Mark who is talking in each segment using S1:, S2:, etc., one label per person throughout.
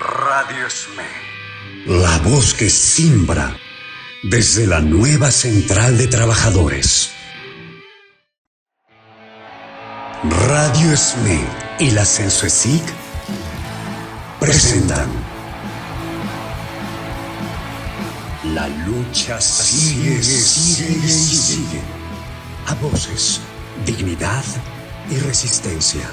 S1: Radio SME, la voz que simbra desde la nueva central de trabajadores. Radio SME y la Censo-ESIC presentan La lucha sigue, sigue y sigue. A voces, dignidad y resistencia.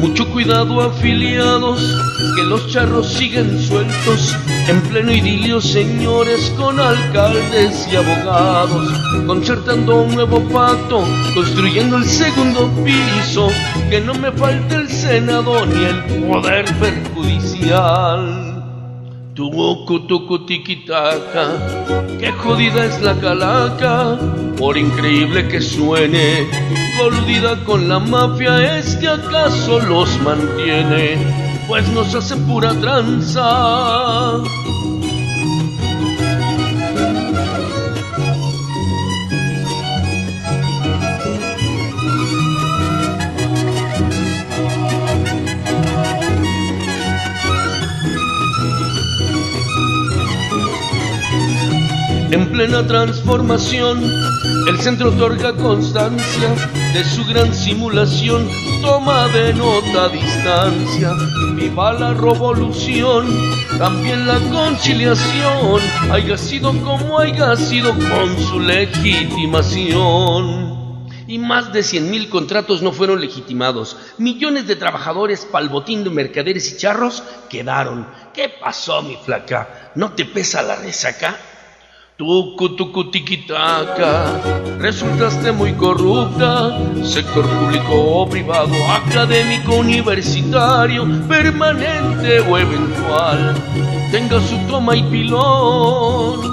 S2: Mucho cuidado, afiliados, que los charros siguen sueltos, en pleno idilio, señores, con alcaldes y abogados, concertando un nuevo pacto, construyendo el segundo piso, que no me falte el Senado ni el poder perjudicial. Tucu, tiquitaca, qué jodida es la calaca, por increíble que suene, coludida con la mafia, ¿es que acaso los mantiene? Pues nos hace pura tranza. En plena transformación, el centro otorga constancia de su gran simulación, toma de nota distancia. Viva la revolución, también la conciliación, haya sido como haya sido con su legitimación. Y más de 100,000 contratos no fueron legitimados. Millones de trabajadores pa'l botín de mercaderes y charros quedaron. ¿Qué pasó, mi flaca? ¿No te pesa la resaca? Tucu, tiquitaca, resultaste muy corrupta, sector público o privado, académico, universitario, permanente o eventual, tenga su toma y pilón.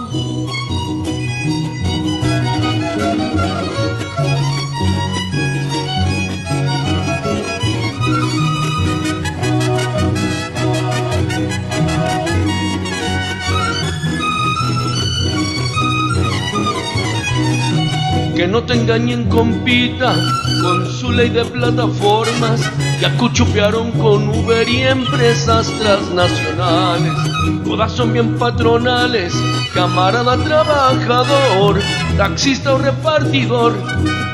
S2: Que no te engañen, compita, con su ley de plataformas, que acuchupearon con Uber y empresas transnacionales. Todas son bien patronales, camarada trabajador, taxista o repartidor,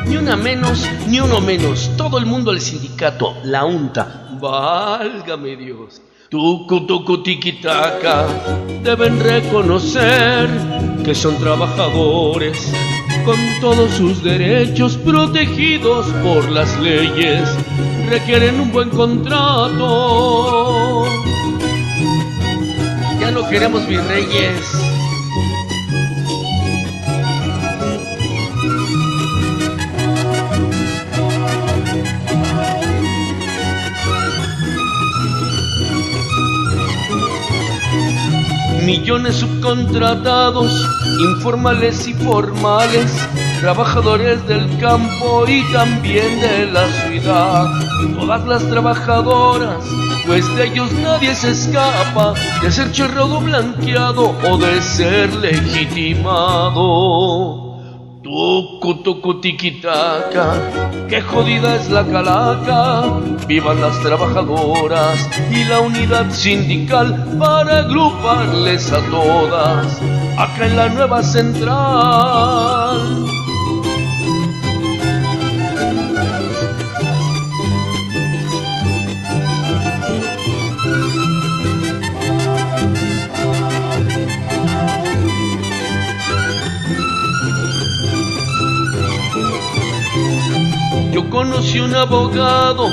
S2: ni una menos, ni uno menos, todo el mundo al sindicato, la UNTA, válgame Dios. Tucu, tiquitaca, deben reconocer que son trabajadores con todos sus derechos protegidos por las leyes, requieren un buen contrato. Ya no queremos virreyes. Millones subcontratados, informales y formales, trabajadores del campo y también de la ciudad. Todas las trabajadoras, pues de ellos nadie se escapa, de ser chorrado blanqueado o de ser legitimado. Tucu, tiquitaca, qué jodida es la calaca, vivan las trabajadoras y la unidad sindical para agruparles a todas, acá en la nueva central. Yo conocí un abogado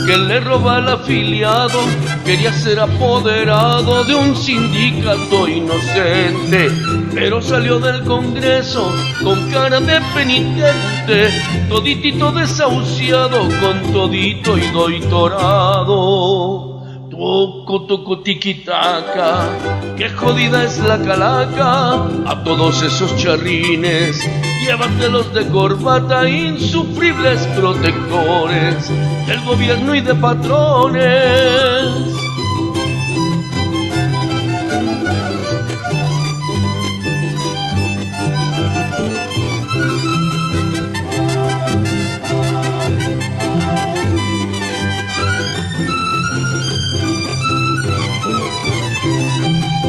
S2: que le roba al afiliado, quería ser apoderado de un sindicato inocente, pero salió del Congreso con cara de penitente, toditito desahuciado, con todito y doitorado. Tucu, tucu, tiquitaca, qué jodida es la calaca. A todos esos charrines, llévatelos de corbata, insufribles protectores del gobierno y de patrones.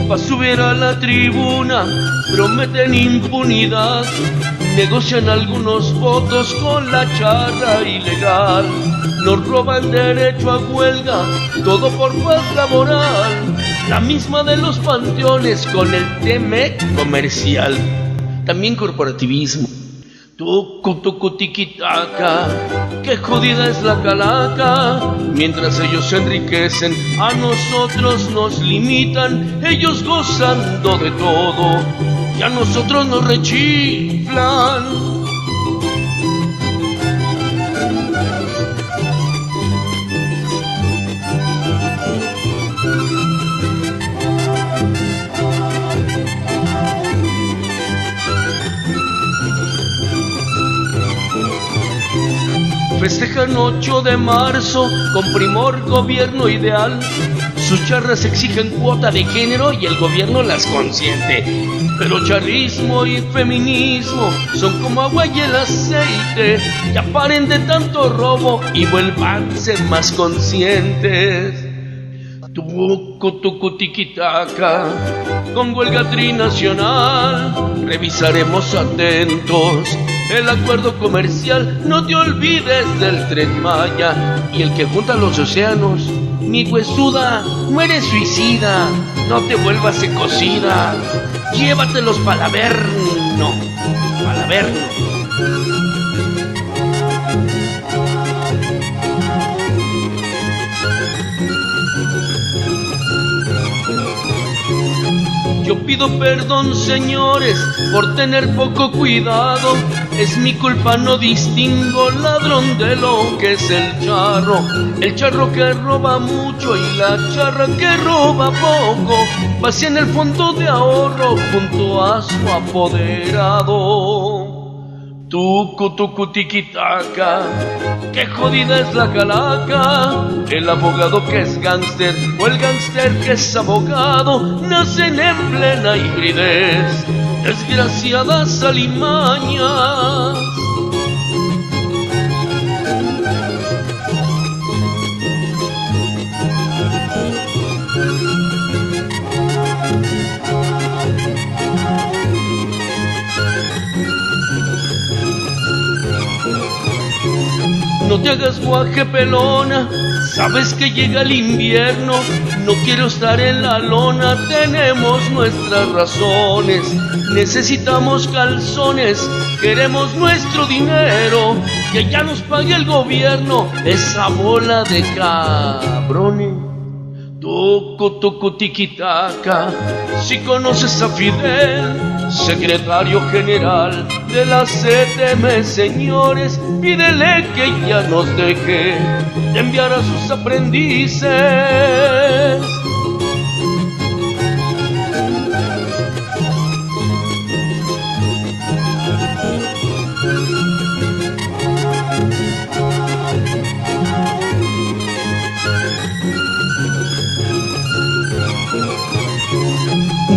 S2: Pa' subir a la tribuna prometen impunidad, negocian algunos votos con la charra ilegal, nos roban derecho a huelga, todo por paz laboral, la misma de los panteones con el TME comercial, también corporativismo. Tucu, tucu, tiquitaca, qué jodida es la calaca. Mientras ellos se enriquecen, a nosotros nos limitan, ellos gozando de todo y a nosotros nos rechiflan. Festejan 8 de marzo con primor gobierno ideal. Sus charras exigen cuota de género y el gobierno las consiente. Pero charrismo y feminismo son como agua y el aceite. Ya paren de tanto robo y vuelvan a ser más conscientes. Tucu, tucu, tiquitaca, con huelga trinacional revisaremos atentos el acuerdo comercial. No te olvides del Tren Maya y el que junta los océanos. Mi huesuda, muere suicida, no te vuelvas ecocida. Llévatelos para Averno, para Averno. Yo pido perdón, señores, por tener poco cuidado. Es mi culpa, no distingo ladrón de lo que es el charro que roba mucho y la charra que roba poco. Vacía en el fondo de ahorro junto a su apoderado. Tucu, tucu, tiquitaca, qué jodida es la calaca. El abogado que es gángster o el gángster que es abogado nacen en plena hibridez, desgraciadas alimañas. No te hagas guaje, pelona, sabes que llega el invierno. No quiero estar en la lona, tenemos nuestras razones. Necesitamos calzones, queremos nuestro dinero. Que ya nos pague el gobierno, esa bola de cabrones. Tucu, tucu, tiquitaca, si conoces a Fidel, secretario general de la CTM, señores, pídele que ya nos deje de enviar a sus aprendices.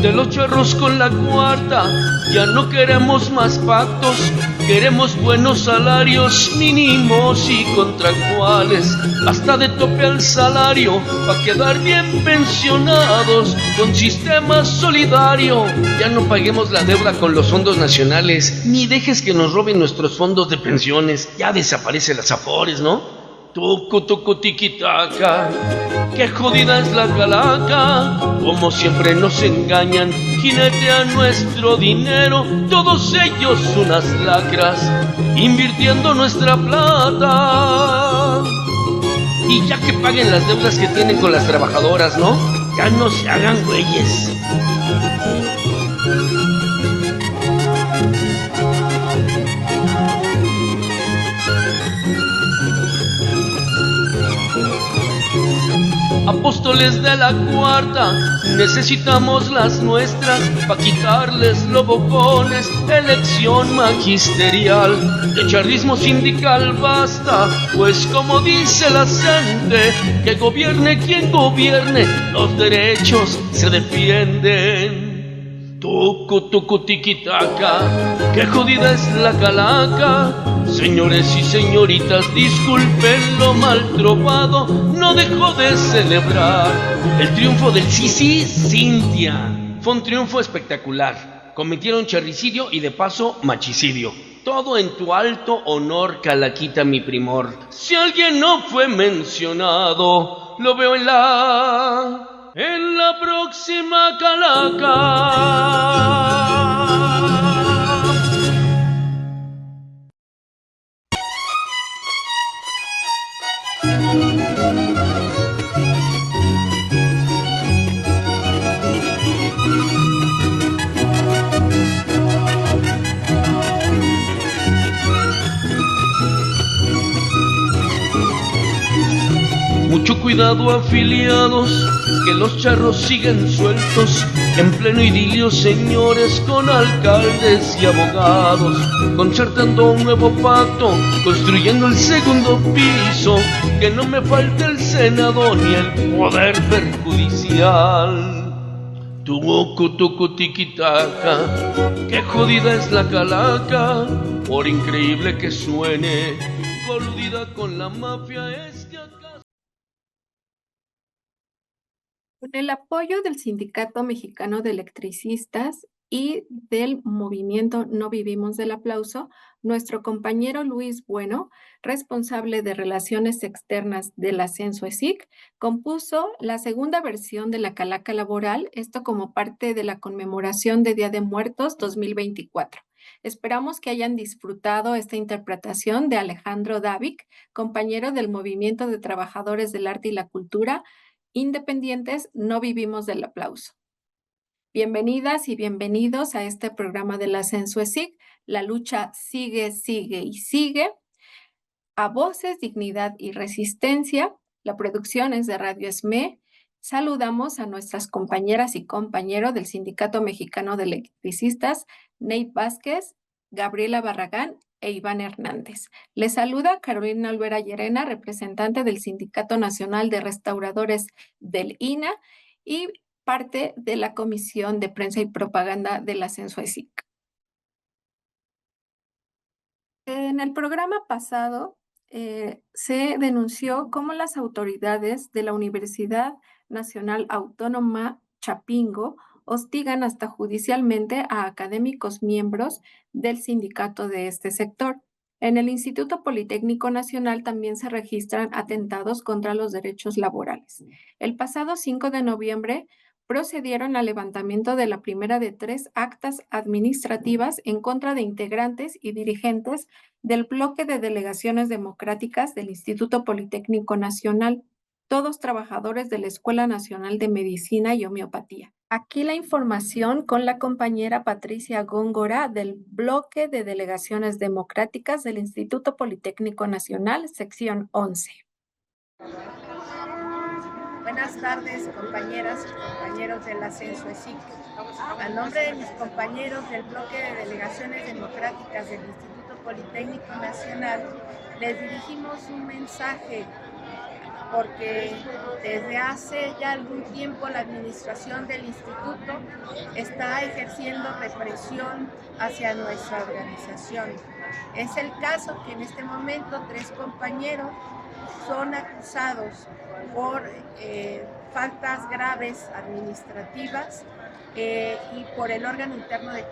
S2: De los charros con la cuarta, ya no queremos más pactos, queremos buenos salarios mínimos y contractuales, hasta de tope al salario, pa' quedar bien pensionados, con sistema solidario. Ya no paguemos la deuda con los fondos nacionales, ni dejes que nos roben nuestros fondos de pensiones, ya desaparecen las afores, ¿no? Tucu, tucu, tiquitaca, qué jodida es la calaca. Como siempre nos engañan, jinetean nuestro dinero, todos ellos unas lacras, invirtiendo nuestra plata. Y ya que paguen las deudas que tienen con las trabajadoras, ¿no? Ya no se hagan güeyes. Apóstoles de la cuarta, necesitamos las nuestras pa' quitarles los bocones. Elección magisterial, de charlismo sindical basta, pues como dice la gente, que gobierne quien gobierne, los derechos se defienden. Tucu, tucu, tiquitaca, qué jodida es la calaca. Señores y señoritas, disculpen lo mal trovado, no dejo de celebrar el triunfo del sí, Cintia. Fue un triunfo espectacular. Cometieron charricidio y de paso machicidio. Todo en tu alto honor, Calaquita, mi primor. Si alguien no fue mencionado, lo veo en la próxima Calaca. Mucho cuidado, afiliados, que los charros siguen sueltos, en pleno idilio, señores, con alcaldes y abogados, concertando un nuevo pacto, construyendo el segundo piso, que no me falte el Senado ni el poder perjudicial. Tucu, tucu, tiquitaca, qué jodida es la calaca, por increíble que suene, coludida con la mafia es que acá.
S3: Con el apoyo del Sindicato Mexicano de Electricistas y del movimiento No Vivimos del Aplauso, nuestro compañero Luis Bueno, responsable de Relaciones Externas del Ascenso ESIC, compuso la segunda versión de la Calaca Laboral, esto como parte de la conmemoración de Día de Muertos 2024. Esperamos que hayan disfrutado esta interpretación de Alejandro Davic, compañero del Movimiento de Trabajadores del Arte y la Cultura, Independientes, No Vivimos del Aplauso. Bienvenidas y bienvenidos a este programa del Ascenso ESIC. La lucha sigue, sigue y sigue. A Voces, Dignidad y Resistencia. La producción es de Radio ESME. Saludamos a nuestras compañeras y compañeros del Sindicato Mexicano de Electricistas, Nate Vázquez, Gabriela Barragán e Iván Hernández. Les saluda Carolina Olvera Llerena, representante del Sindicato Nacional de Restauradores del INA y parte de la Comisión de Prensa y Propaganda del Ascenso ESIC. En el programa pasado se denunció cómo las autoridades de la Universidad Nacional Autónoma Chapingo hostigan hasta judicialmente a académicos miembros del sindicato de este sector. En el Instituto Politécnico Nacional también se registran atentados contra los derechos laborales. El pasado 5 de noviembre procedieron al levantamiento de la primera de 3 actas administrativas en contra de integrantes y dirigentes del bloque de delegaciones democráticas del Instituto Politécnico Nacional, todos trabajadores de la Escuela Nacional de Medicina y Homeopatía. Aquí la información con la compañera Patricia Góngora del bloque de delegaciones democráticas del Instituto Politécnico Nacional, sección 11.
S4: Buenas tardes, compañeras y compañeros del Ascenso ESIC. A nombre de mis compañeros del bloque de delegaciones democráticas del Instituto Politécnico Nacional, les dirigimos un mensaje porque desde hace ya algún tiempo la administración del instituto está ejerciendo represión hacia nuestra organización. Es el caso que en este momento 3 compañeros son acusados por faltas graves administrativas y por el órgano interno de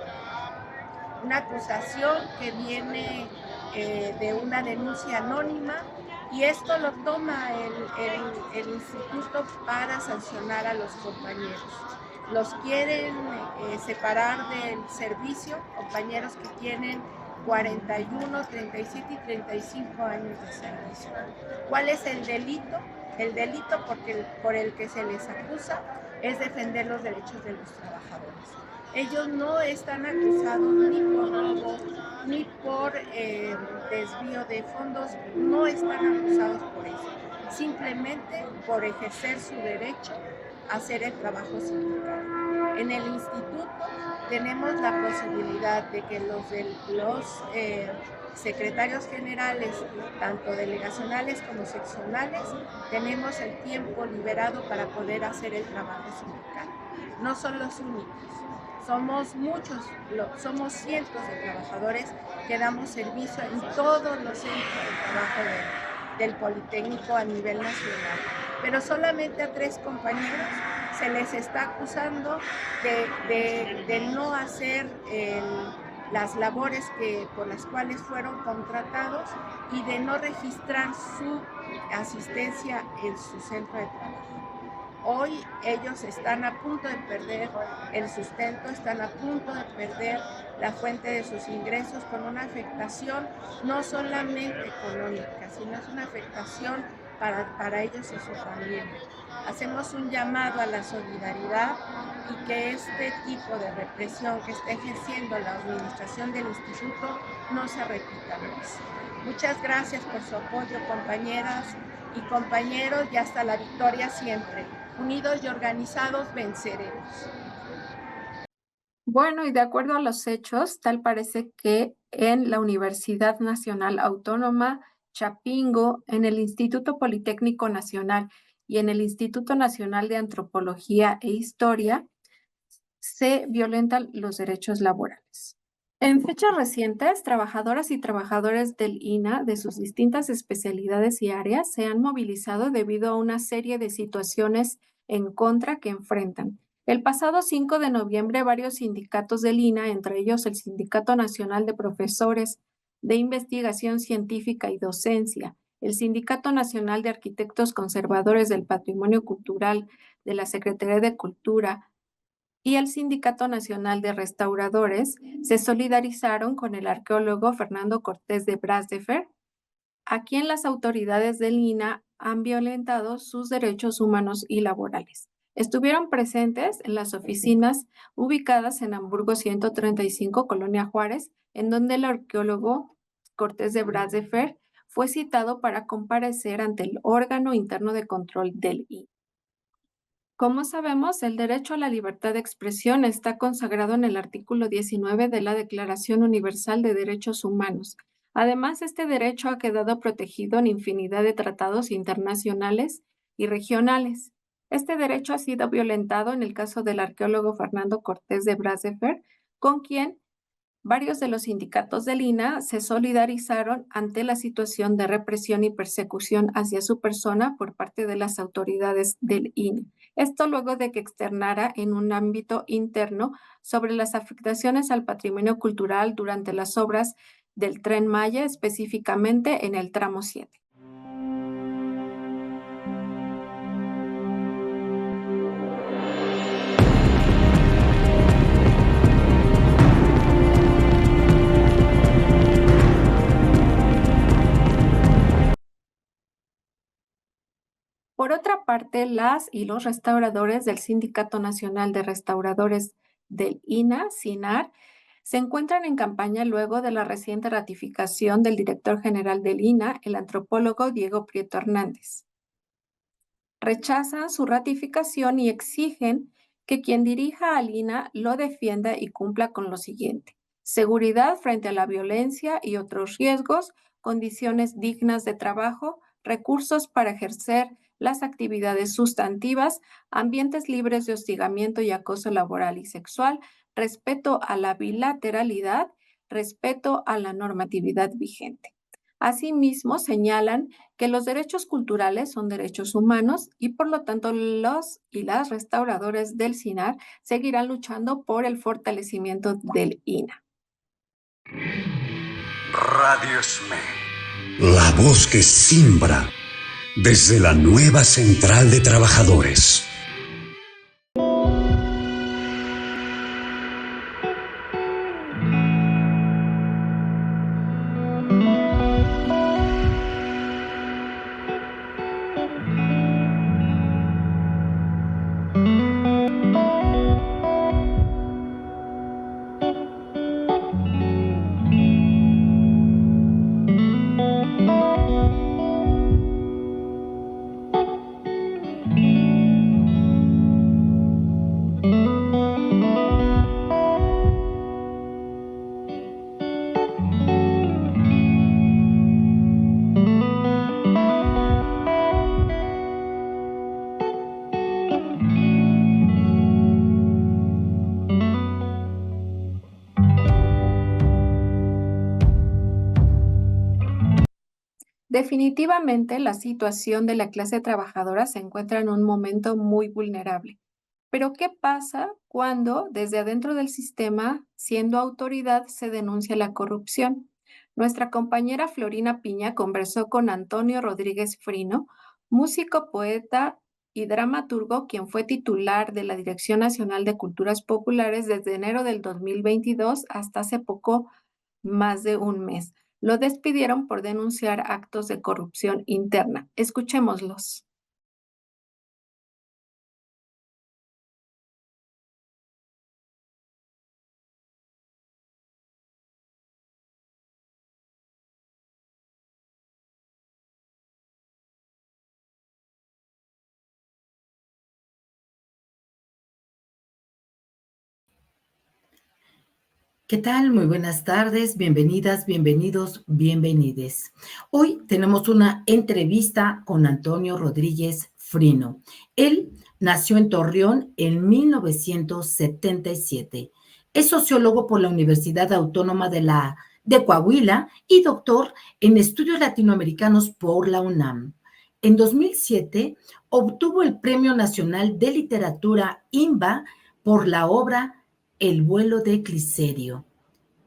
S4: una acusación que viene de una denuncia anónima, y esto lo toma el instituto para sancionar a los compañeros. Los quieren separar del servicio, compañeros que tienen 41, 37 y 35 años de servicio. ¿Cuál es el delito? El delito por el que se les acusa es defender los derechos de los trabajadores. Ellos no están acusados ni por robo, ni por desvío de fondos, no están acusados por eso, simplemente por ejercer su derecho a hacer el trabajo sindical. En el instituto tenemos la posibilidad de que los secretarios generales, tanto delegacionales como seccionales, tenemos el tiempo liberado para poder hacer el trabajo sindical. No son los únicos, somos muchos, somos cientos de trabajadores que damos servicio en todos los centros de trabajo del Politécnico a nivel nacional. Pero solamente a 3 compañeros se les está acusando de no hacer las labores por las cuales fueron contratados y de no registrar su asistencia en su centro de trabajo. Hoy ellos están a punto de perder el sustento, están a punto de perder la fuente de sus ingresos con una afectación no solamente económica, sino es una afectación para ellos y su familia. Hacemos un llamado a la solidaridad y que este tipo de represión que está ejerciendo la administración del instituto no se repita más. Muchas gracias por su apoyo, compañeras y compañeros, y hasta la victoria siempre. Unidos y organizados venceremos.
S3: Bueno, y de acuerdo a los hechos, tal parece que en la Universidad Nacional Autónoma Chapingo, en el Instituto Politécnico Nacional y en el Instituto Nacional de Antropología e Historia se violentan los derechos laborales. En fechas recientes, trabajadoras y trabajadores del INAH de sus distintas especialidades y áreas se han movilizado debido a una serie de situaciones en contra que enfrentan. El pasado 5 de noviembre, varios sindicatos del INAH, entre ellos el Sindicato Nacional de Profesores de Investigación Científica y Docencia, el Sindicato Nacional de Arquitectos Conservadores del Patrimonio Cultural de la Secretaría de Cultura y el Sindicato Nacional de Restauradores, se solidarizaron con el arqueólogo Fernando Cortés de Brasdefer, a quien las autoridades del INAH han violentado sus derechos humanos y laborales. Estuvieron presentes en las oficinas ubicadas en Hamburgo 135, Colonia Juárez, en donde el arqueólogo Cortés de Brasdefer fue citado para comparecer ante el órgano interno de control del INAH. Como sabemos, el derecho a la libertad de expresión está consagrado en el artículo 19 de la Declaración Universal de Derechos Humanos. Además, este derecho ha quedado protegido en infinidad de tratados internacionales y regionales. Este derecho ha sido violentado en el caso del arqueólogo Fernando Cortés de Brasdefer, con quien varios de los sindicatos del INAH se solidarizaron ante la situación de represión y persecución hacia su persona por parte de las autoridades del INAH. Esto luego de que externara en un ámbito interno sobre las afectaciones al patrimonio cultural durante las obras del Tren Maya, específicamente en el tramo 7. Por otra parte, las y los restauradores del Sindicato Nacional de Restauradores del INAH, SINAR, se encuentran en campaña luego de la reciente ratificación del director general del INAH, el antropólogo Diego Prieto Hernández. Rechazan su ratificación y exigen que quien dirija al INAH lo defienda y cumpla con lo siguiente: seguridad frente a la violencia y otros riesgos, condiciones dignas de trabajo, recursos para ejercer las actividades sustantivas, ambientes libres de hostigamiento y acoso laboral y sexual, respeto a la bilateralidad, respeto a la normatividad vigente. Asimismo, señalan que los derechos culturales son derechos humanos y por lo tanto los y las restauradores del SINAR seguirán luchando por el fortalecimiento del INAH.
S1: Radio SME, la voz que simbra desde la nueva central de trabajadores.
S3: Definitivamente, la situación de la clase trabajadora se encuentra en un momento muy vulnerable. Pero, ¿qué pasa cuando desde adentro del sistema, siendo autoridad, se denuncia la corrupción? Nuestra compañera Florina Piña conversó con Antonio Rodríguez Frino, músico, poeta y dramaturgo, quien fue titular de la Dirección Nacional de Culturas Populares desde enero del 2022 hasta hace poco más de un mes. Lo despidieron por denunciar actos de corrupción interna. Escuchémoslos.
S5: ¿Qué tal? Muy buenas tardes, bienvenidas, bienvenidos, bienvenides. Hoy tenemos una entrevista con Antonio Rodríguez Frino. Él nació en Torreón en 1977. Es sociólogo por la Universidad Autónoma de Coahuila y doctor en estudios latinoamericanos por la UNAM. En 2007 obtuvo el Premio Nacional de Literatura INBA por la obra El vuelo de Cliserio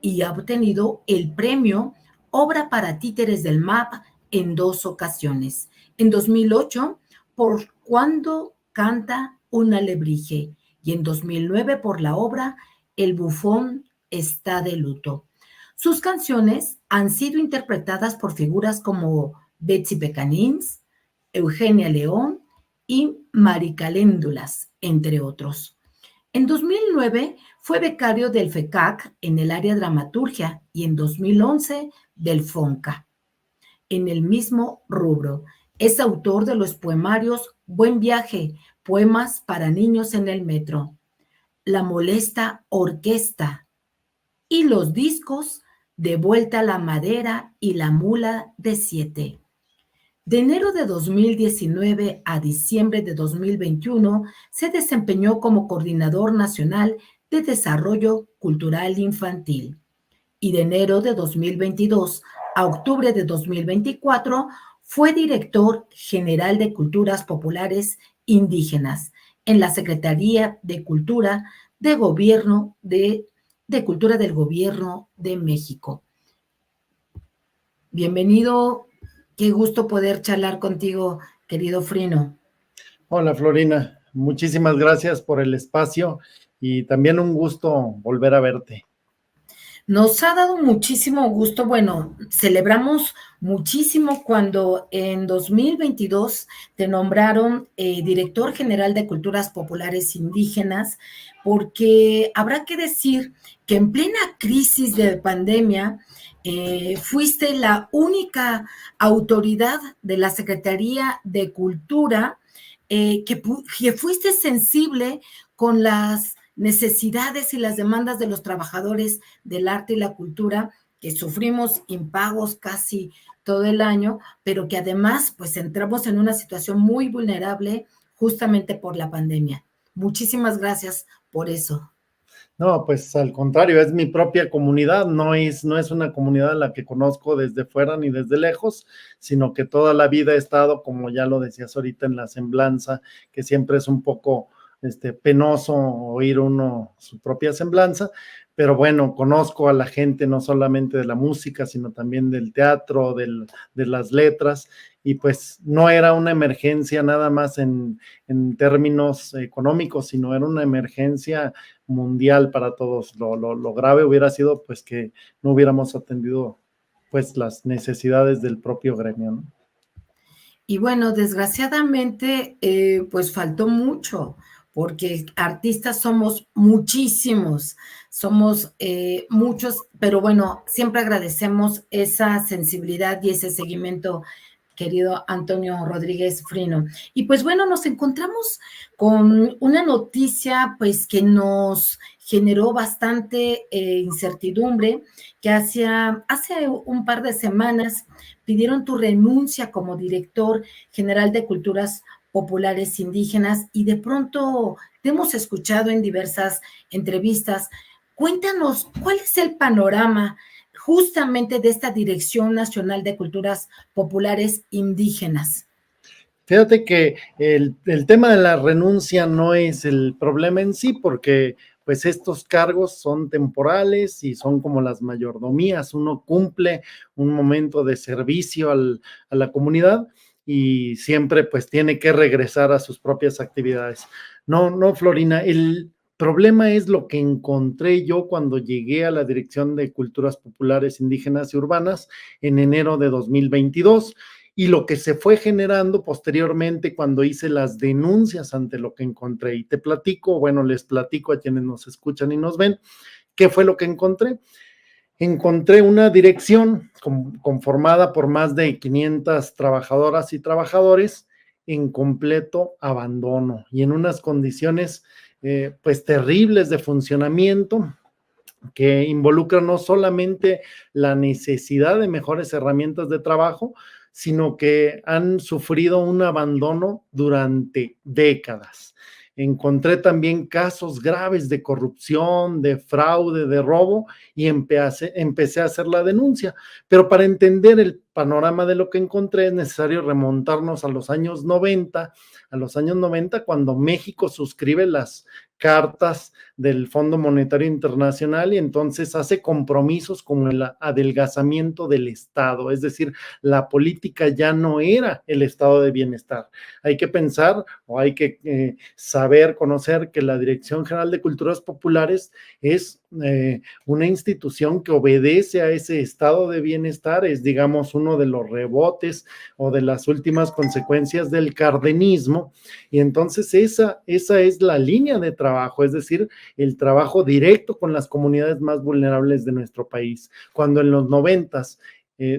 S5: y ha obtenido el premio Obra para Títeres del MAP en 2 ocasiones. En 2008 por Cuando canta un alebrije y en 2009 por la obra El bufón está de luto. Sus canciones han sido interpretadas por figuras como Betsy Pecanins, Eugenia León y Maricaléndulas, entre otros. En 2009 fue becario del FECAC en el área dramaturgia y en 2011 del FONCA. En el mismo rubro, es autor de los poemarios Buen Viaje, poemas para niños en el metro, La molesta orquesta y los discos De vuelta a la madera y La mula de 7. De enero de 2019 a diciembre de 2021 se desempeñó como Coordinador Nacional de Desarrollo Cultural Infantil y de enero de 2022 a octubre de 2024 fue Director General de Culturas Populares Indígenas en la Secretaría de Cultura del Gobierno de Cultura del Gobierno de México. Bienvenido. Qué gusto poder charlar contigo, querido Frino.
S6: Hola, Florina. Muchísimas gracias por el espacio y también un gusto volver a verte.
S5: Nos ha dado muchísimo gusto. Bueno, celebramos muchísimo cuando en 2022 te nombraron Director General de Culturas Populares Indígenas, porque habrá que decir que en plena crisis de pandemia, fuiste la única autoridad de la Secretaría de Cultura que fuiste sensible con las necesidades y las demandas de los trabajadores del arte y la cultura, que sufrimos impagos casi todo el año, pero que además pues entramos en una situación muy vulnerable justamente por la pandemia. Muchísimas gracias por eso.
S6: No, pues al contrario, es mi propia comunidad, no es una comunidad a la que conozco desde fuera ni desde lejos, sino que toda la vida he estado, como ya lo decías ahorita, en la semblanza, que siempre es un poco penoso oír uno su propia semblanza, pero bueno, conozco a la gente no solamente de la música, sino también del teatro, de las letras, y pues no era una emergencia nada más en términos económicos, sino era una emergencia mundial para todos. Lo grave hubiera sido pues que no hubiéramos atendido pues las necesidades del propio gremio, ¿no?
S5: Y bueno, desgraciadamente pues faltó mucho, porque artistas somos muchísimos, somos muchos, pero bueno, siempre agradecemos esa sensibilidad y ese seguimiento, querido Antonio Rodríguez Frino. Y pues bueno, nos encontramos con una noticia pues que nos generó bastante incertidumbre, que hace un par de semanas pidieron tu renuncia como director general de Culturas Populares Indígenas y de pronto te hemos escuchado en diversas entrevistas. Cuéntanos, ¿cuál es el panorama justamente de esta Dirección Nacional de Culturas Populares Indígenas?
S6: Fíjate que el tema de la renuncia no es el problema en sí, porque pues estos cargos son temporales y son como las mayordomías. Uno cumple un momento de servicio a la comunidad y siempre pues tiene que regresar a sus propias actividades. No, Florina, el problema es lo que encontré yo cuando llegué a la Dirección de Culturas Populares Indígenas y Urbanas en enero de 2022 y lo que se fue generando posteriormente cuando hice las denuncias ante lo que encontré. Y te platico, bueno, les platico a quienes nos escuchan y nos ven, ¿qué fue lo que encontré? Encontré una dirección conformada por más de 500 trabajadoras y trabajadores en completo abandono y en unas condiciones pues terribles de funcionamiento que involucran no solamente la necesidad de mejores herramientas de trabajo, sino que han sufrido un abandono durante décadas. Encontré también casos graves de corrupción, de fraude, de robo y empecé a hacer la denuncia. Pero para entender el panorama de lo que encontré es necesario remontarnos a los años 90, cuando México suscribe las cartas del Fondo Monetario Internacional y entonces hace compromisos como el adelgazamiento del Estado, es decir, la política ya no era el estado de bienestar. Hay que pensar o hay que saber, conocer que la Dirección General de Culturas Populares es una institución que obedece a ese estado de bienestar, es digamos uno de los rebotes o de las últimas consecuencias del cardenismo, y entonces esa es la línea de trabajo, es decir, el trabajo directo con las comunidades más vulnerables de nuestro país. Cuando en los 90s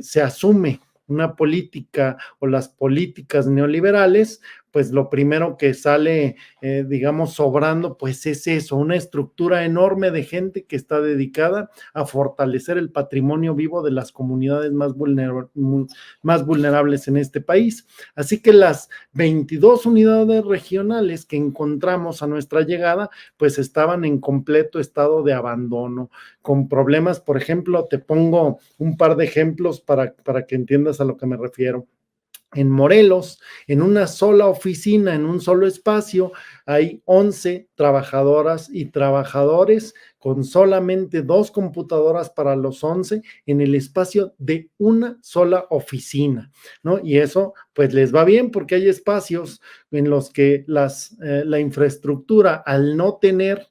S6: se asume una política o las políticas neoliberales, pues lo primero que sale, digamos, sobrando, pues es eso, una estructura enorme de gente que está dedicada a fortalecer el patrimonio vivo de las comunidades más vulnerables en este país. Así que las 22 unidades regionales que encontramos a nuestra llegada, pues estaban en completo estado de abandono, con problemas, por ejemplo, te pongo un par de ejemplos para que entiendas a lo que me refiero. En Morelos, en una sola oficina, en un solo espacio, hay 11 trabajadoras y trabajadores con solamente 2 computadoras para los 11 en el espacio de una sola oficina, ¿no? Y eso pues les va bien porque hay espacios en los que la infraestructura, al no tener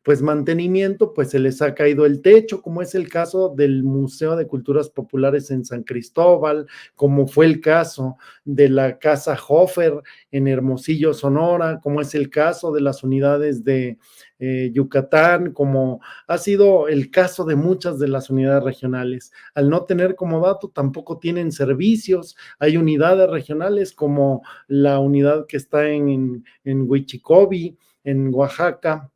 S6: pues mantenimiento, pues se les ha caído el techo, como es el caso del Museo de Culturas Populares en San Cristóbal, como fue el caso de la Casa Hofer en Hermosillo, Sonora, como es el caso de las unidades de Yucatán, como ha sido el caso de muchas de las unidades regionales. Al no tener como dato, tampoco tienen servicios. Hay unidades regionales como la unidad que está en Huichicobi, en Oaxaca,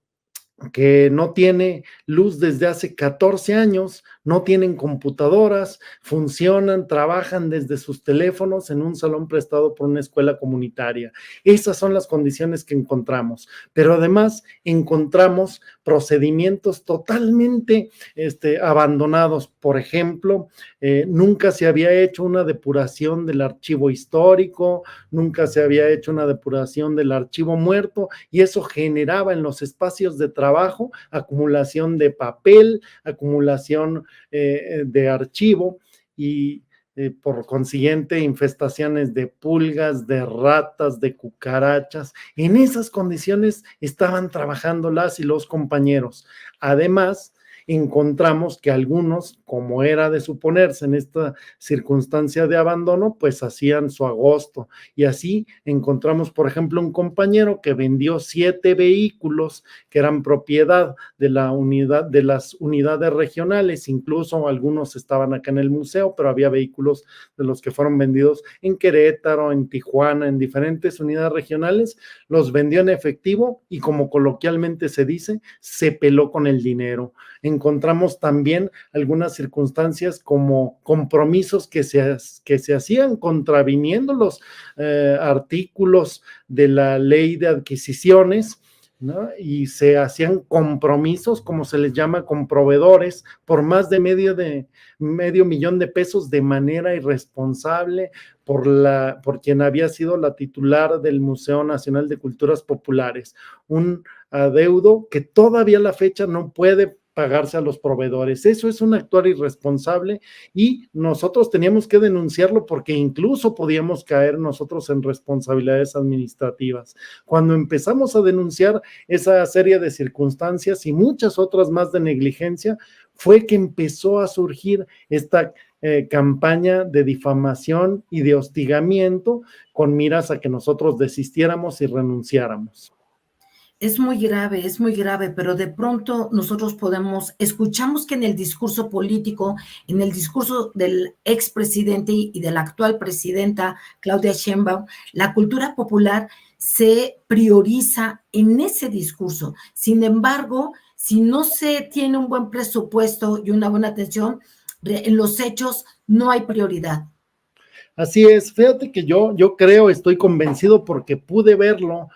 S6: que no tiene luz desde hace 14 años, no tienen computadoras, funcionan, trabajan desde sus teléfonos en un salón prestado por una escuela comunitaria. Esas son las condiciones que encontramos, pero además encontramos procedimientos totalmente abandonados. Por ejemplo, nunca se había hecho una depuración del archivo histórico, nunca se había hecho una depuración del archivo muerto, y eso generaba en los espacios de trabajo acumulación de papel, acumulación de archivo y por consiguiente infestaciones de pulgas, de ratas, de cucarachas. En esas condiciones estaban trabajando las y los compañeros. Además, encontramos que algunos, como era de suponerse en esta circunstancia de abandono, pues hacían su agosto. Y así encontramos, por ejemplo, un compañero que vendió 7 vehículos que eran propiedad de las unidades regionales, incluso algunos estaban acá en el museo, pero había vehículos de los que fueron vendidos en Querétaro, en Tijuana, en diferentes unidades regionales, los vendió en efectivo y, como coloquialmente se dice, se peló con el dinero. Encontramos también algunas circunstancias como compromisos que se hacían contraviniendo los artículos de la ley de adquisiciones, ¿no? Y se hacían compromisos, como se les llama, con proveedores por más de medio millón de pesos de manera irresponsable por quien había sido la titular del Museo Nacional de Culturas Populares, un adeudo que todavía a la fecha no puede pagarse a los proveedores. Eso es un actuar irresponsable y nosotros teníamos que denunciarlo porque incluso podíamos caer nosotros en responsabilidades administrativas. Cuando empezamos a denunciar esa serie de circunstancias y muchas otras más de negligencia, fue que empezó a surgir esta campaña de difamación y de hostigamiento con miras a que nosotros desistiéramos y renunciáramos.
S5: Es muy grave, pero de pronto nosotros escuchamos que en el discurso político, en el discurso del expresidente y de la actual presidenta Claudia Sheinbaum, la cultura popular se prioriza en ese discurso. Sin embargo, si no se tiene un buen presupuesto y una buena atención, en los hechos no hay prioridad.
S6: Así es, fíjate que yo creo, estoy convencido porque pude verlo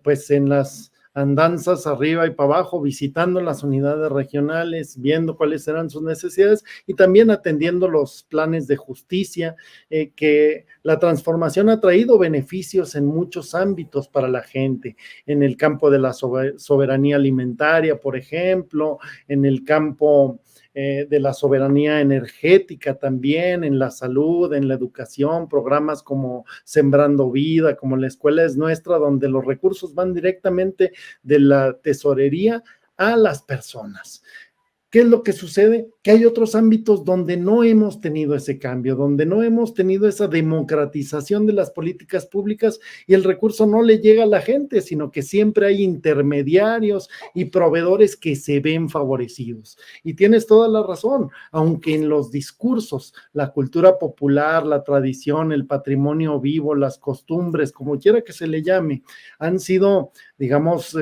S6: pues en las andanzas arriba y para abajo, visitando las unidades regionales, viendo cuáles eran sus necesidades y también atendiendo los planes de justicia, que la transformación ha traído beneficios en muchos ámbitos para la gente, en el campo de la soberanía alimentaria, por ejemplo, en el campo de la soberanía energética también, en la salud, en la educación, programas como Sembrando Vida, como La Escuela es Nuestra, donde los recursos van directamente de la tesorería a las personas. ¿Qué es lo que sucede? Que hay otros ámbitos donde no hemos tenido ese cambio, donde no hemos tenido esa democratización de las políticas públicas y el recurso no le llega a la gente, sino que siempre hay intermediarios y proveedores que se ven favorecidos. Y tienes toda la razón, aunque en los discursos, la cultura popular, la tradición, el patrimonio vivo, las costumbres, como quiera que se le llame, han sido, digamos,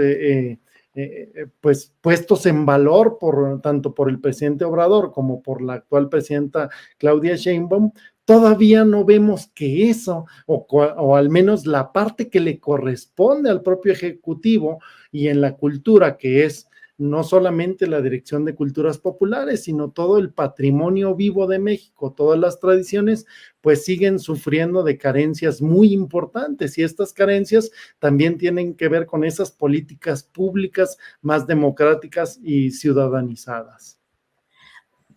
S6: pues puestos en valor tanto por el presidente Obrador como por la actual presidenta Claudia Sheinbaum, todavía no vemos que eso, o al menos la parte que le corresponde al propio Ejecutivo y en la cultura, que es no solamente la Dirección de Culturas Populares, sino todo el patrimonio vivo de México, todas las tradiciones, pues siguen sufriendo de carencias muy importantes y estas carencias también tienen que ver con esas políticas públicas más democráticas y ciudadanizadas.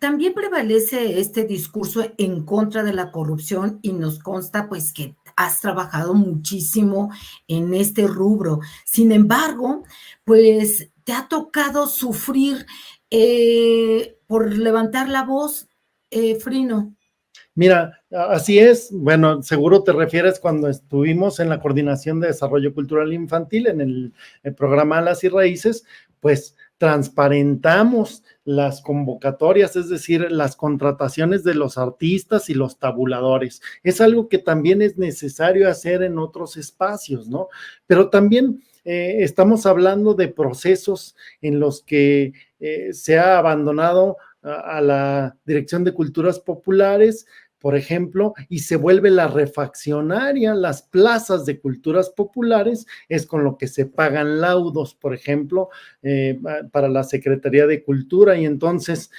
S5: También prevalece este discurso en contra de la corrupción y nos consta pues que has trabajado muchísimo en este rubro. Sin embargo, pues te ha tocado sufrir por levantar la voz, Frino.
S6: Mira, así es. Bueno, seguro te refieres cuando estuvimos en la Coordinación de Desarrollo Cultural Infantil, en el programa Alas y Raíces, pues transparentamos las convocatorias, es decir, las contrataciones de los artistas y los tabuladores. Es algo que también es necesario hacer en otros espacios, ¿no? Pero también estamos hablando de procesos en los que se ha abandonado a la Dirección de Culturas Populares, por ejemplo, y se vuelve la refaccionaria, las plazas de culturas populares, es con lo que se pagan laudos, por ejemplo, para la Secretaría de Cultura, y entonces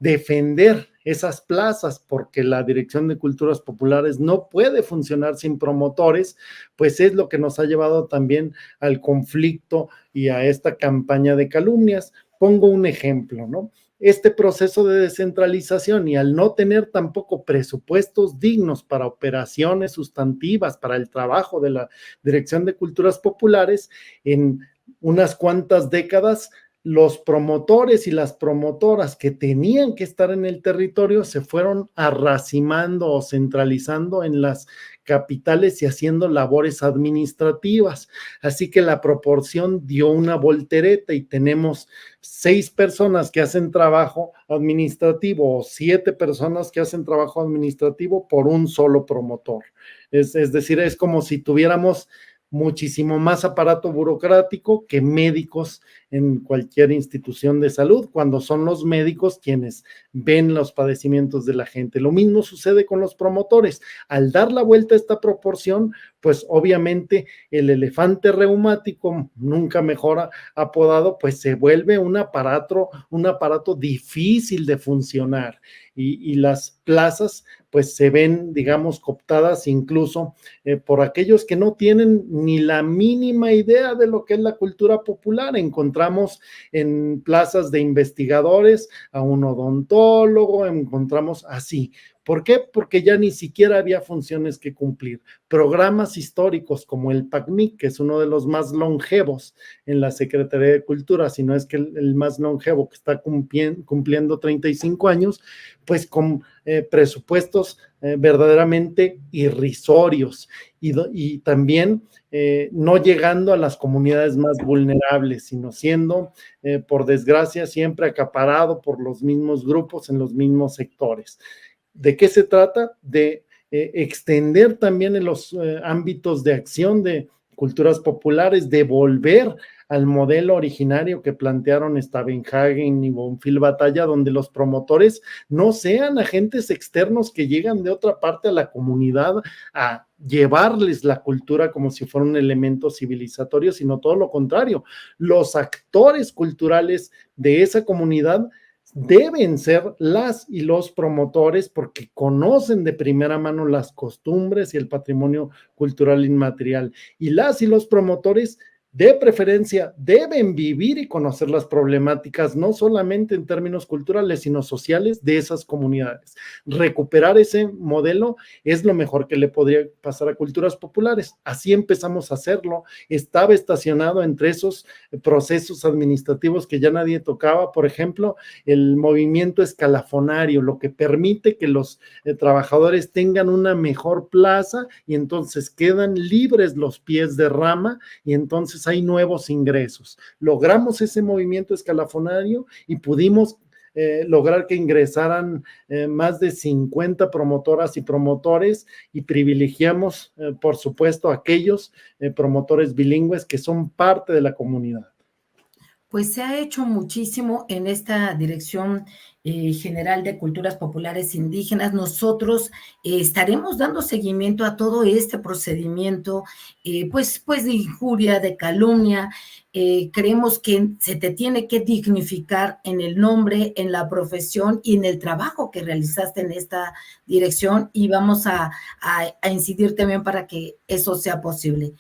S6: defender esas plazas, porque la Dirección de Culturas Populares no puede funcionar sin promotores, pues es lo que nos ha llevado también al conflicto y a esta campaña de calumnias. Pongo un ejemplo, ¿no? Este proceso de descentralización y al no tener tampoco presupuestos dignos para operaciones sustantivas, para el trabajo de la Dirección de Culturas Populares, en unas cuantas décadas, los promotores y las promotoras que tenían que estar en el territorio se fueron arracimando o centralizando en las capitales y haciendo labores administrativas. Así que la proporción dio una voltereta y tenemos 6 personas que hacen trabajo administrativo o 7 personas que hacen trabajo administrativo por un solo promotor. Es decir, es como si tuviéramos muchísimo más aparato burocrático que médicos en cualquier institución de salud, cuando son los médicos quienes ven los padecimientos de la gente. Lo mismo sucede con los promotores. Al dar la vuelta a esta proporción, pues obviamente el elefante reumático, nunca mejor apodado, pues se vuelve un aparato difícil de funcionar, y las plazas pues se ven, digamos, cooptadas incluso por aquellos que no tienen ni la mínima idea de lo que es la cultura popular. Encontramos en plazas de investigadores a un odontólogo, encontramos así. ¿Por qué? Porque ya ni siquiera había funciones que cumplir. Programas históricos como el PACMIC, que es uno de los más longevos en la Secretaría de Cultura, si no es que el más longevo, que está cumpliendo 35 años, pues con presupuestos verdaderamente irrisorios, y también no llegando a las comunidades más vulnerables, sino siendo, por desgracia, siempre acaparado por los mismos grupos en los mismos sectores. ¿De qué se trata? De extender también en los ámbitos de acción de culturas populares, de volver al modelo originario que plantearon Stavenhagen y Bonfil Batalla, donde los promotores no sean agentes externos que llegan de otra parte a la comunidad a llevarles la cultura como si fuera un elemento civilizatorio, sino todo lo contrario. Los actores culturales de esa comunidad deben ser las y los promotores, porque conocen de primera mano las costumbres y el patrimonio cultural inmaterial, y las y los promotores de preferencia deben vivir y conocer las problemáticas, no solamente en términos culturales, sino sociales de esas comunidades. Recuperar ese modelo es lo mejor que le podría pasar a culturas populares. Así empezamos a hacerlo. Estaba estacionado entre esos procesos administrativos que ya nadie tocaba, por ejemplo, el movimiento escalafonario, lo que permite que los trabajadores tengan una mejor plaza, y entonces quedan libres los pies de rama, y entonces hay nuevos ingresos. Logramos ese movimiento escalafonario y pudimos lograr que ingresaran más de 50 promotoras y promotores, y privilegiamos, por supuesto, a aquellos promotores bilingües que son parte de la comunidad.
S5: Pues se ha hecho muchísimo en esta Dirección General de Culturas Populares Indígenas. Nosotros estaremos dando seguimiento a todo este procedimiento, pues de injuria, de calumnia. Creemos que se te tiene que dignificar en el nombre, en la profesión y en el trabajo que realizaste en esta dirección, y vamos a incidir también para que eso sea posible.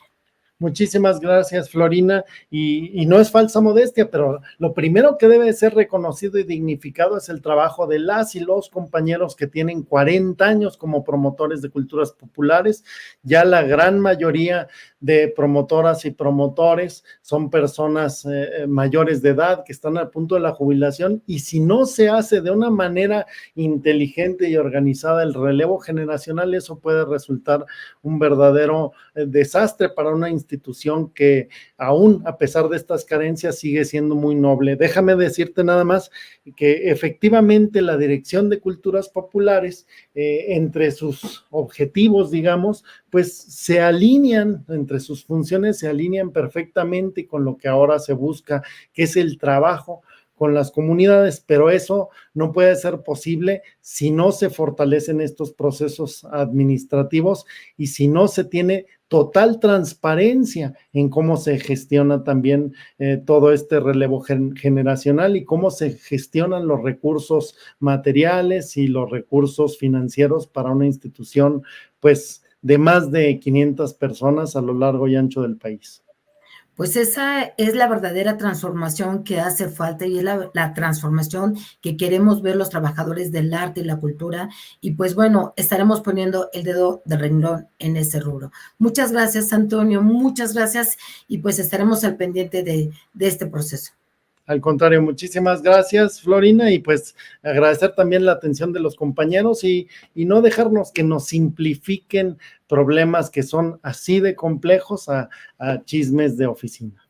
S6: Muchísimas gracias, Florina, y no es falsa modestia, pero lo primero que debe ser reconocido y dignificado es el trabajo de las y los compañeros que tienen 40 años como promotores de culturas populares. Ya la gran mayoría de promotoras y promotores son personas mayores de edad que están al punto de la jubilación, y si no se hace de una manera inteligente y organizada el relevo generacional, eso puede resultar un verdadero desastre para una institución que aún a pesar de estas carencias sigue siendo muy noble. Déjame decirte nada más que efectivamente la Dirección de Culturas Populares, entre sus objetivos, digamos, pues se alinean, entre sus funciones se alinean perfectamente con lo que ahora se busca, que es el trabajo con las comunidades, pero eso no puede ser posible si no se fortalecen estos procesos administrativos y si no se tiene total transparencia en cómo se gestiona también todo este relevo generacional y cómo se gestionan los recursos materiales y los recursos financieros para una institución, pues, de más de 500 personas a lo largo y ancho del país.
S5: Pues esa es la verdadera transformación que hace falta, y es la transformación que queremos ver los trabajadores del arte y la cultura, y pues bueno, estaremos poniendo el dedo de renglón en ese rubro. Muchas gracias, Antonio, muchas gracias, y pues estaremos al pendiente de este proceso.
S6: Al contrario, muchísimas gracias, Florina, y pues agradecer también la atención de los compañeros y no dejarnos que nos simplifiquen problemas que son así de complejos a chismes de oficina.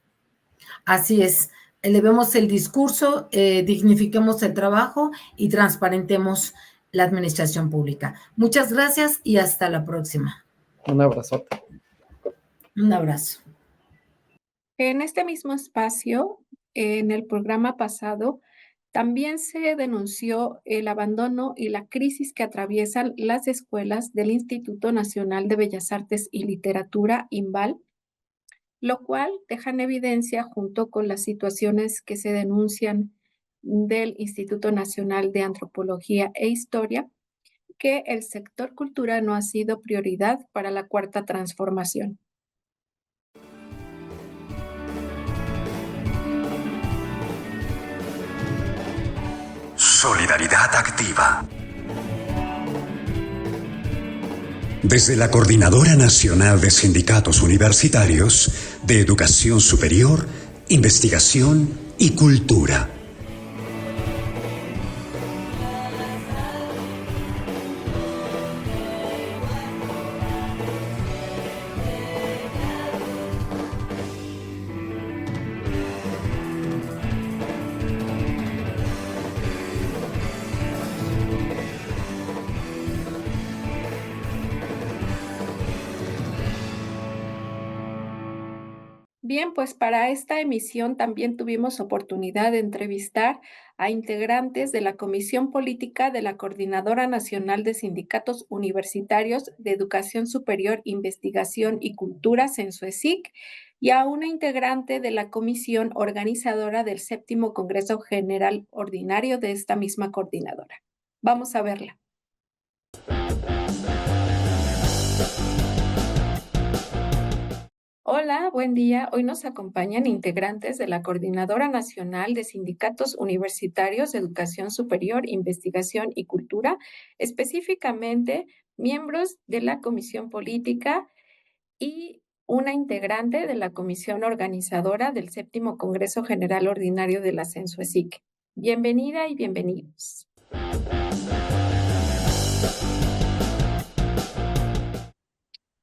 S5: Así es, elevemos el discurso, dignifiquemos el trabajo y transparentemos la administración pública. Muchas gracias y hasta la próxima.
S6: Un abrazote.
S5: Un abrazo.
S3: En este mismo espacio en el programa pasado, también se denunció el abandono y la crisis que atraviesan las escuelas del Instituto Nacional de Bellas Artes y Literatura, INVAL, lo cual deja en evidencia, junto con las situaciones que se denuncian del Instituto Nacional de Antropología e Historia, que el sector cultural no ha sido prioridad para la cuarta transformación.
S1: Solidaridad activa. Desde la Coordinadora Nacional de Sindicatos Universitarios de Educación Superior, Investigación y Cultura.
S3: Bien, pues para esta emisión también tuvimos oportunidad de entrevistar a integrantes de la Comisión Política de la Coordinadora Nacional de Sindicatos Universitarios de Educación Superior, Investigación y Cultura, CENSUESIC, y a una integrante de la Comisión Organizadora del Séptimo Congreso General Ordinario de esta misma coordinadora. Vamos a verla. Hola, buen día. Hoy nos acompañan integrantes de la Coordinadora Nacional de Sindicatos Universitarios de Educación Superior, Investigación y Cultura, específicamente miembros de la Comisión Política y una integrante de la Comisión Organizadora del Séptimo Congreso General Ordinario de la CENSUESIC. Bienvenida y bienvenidos.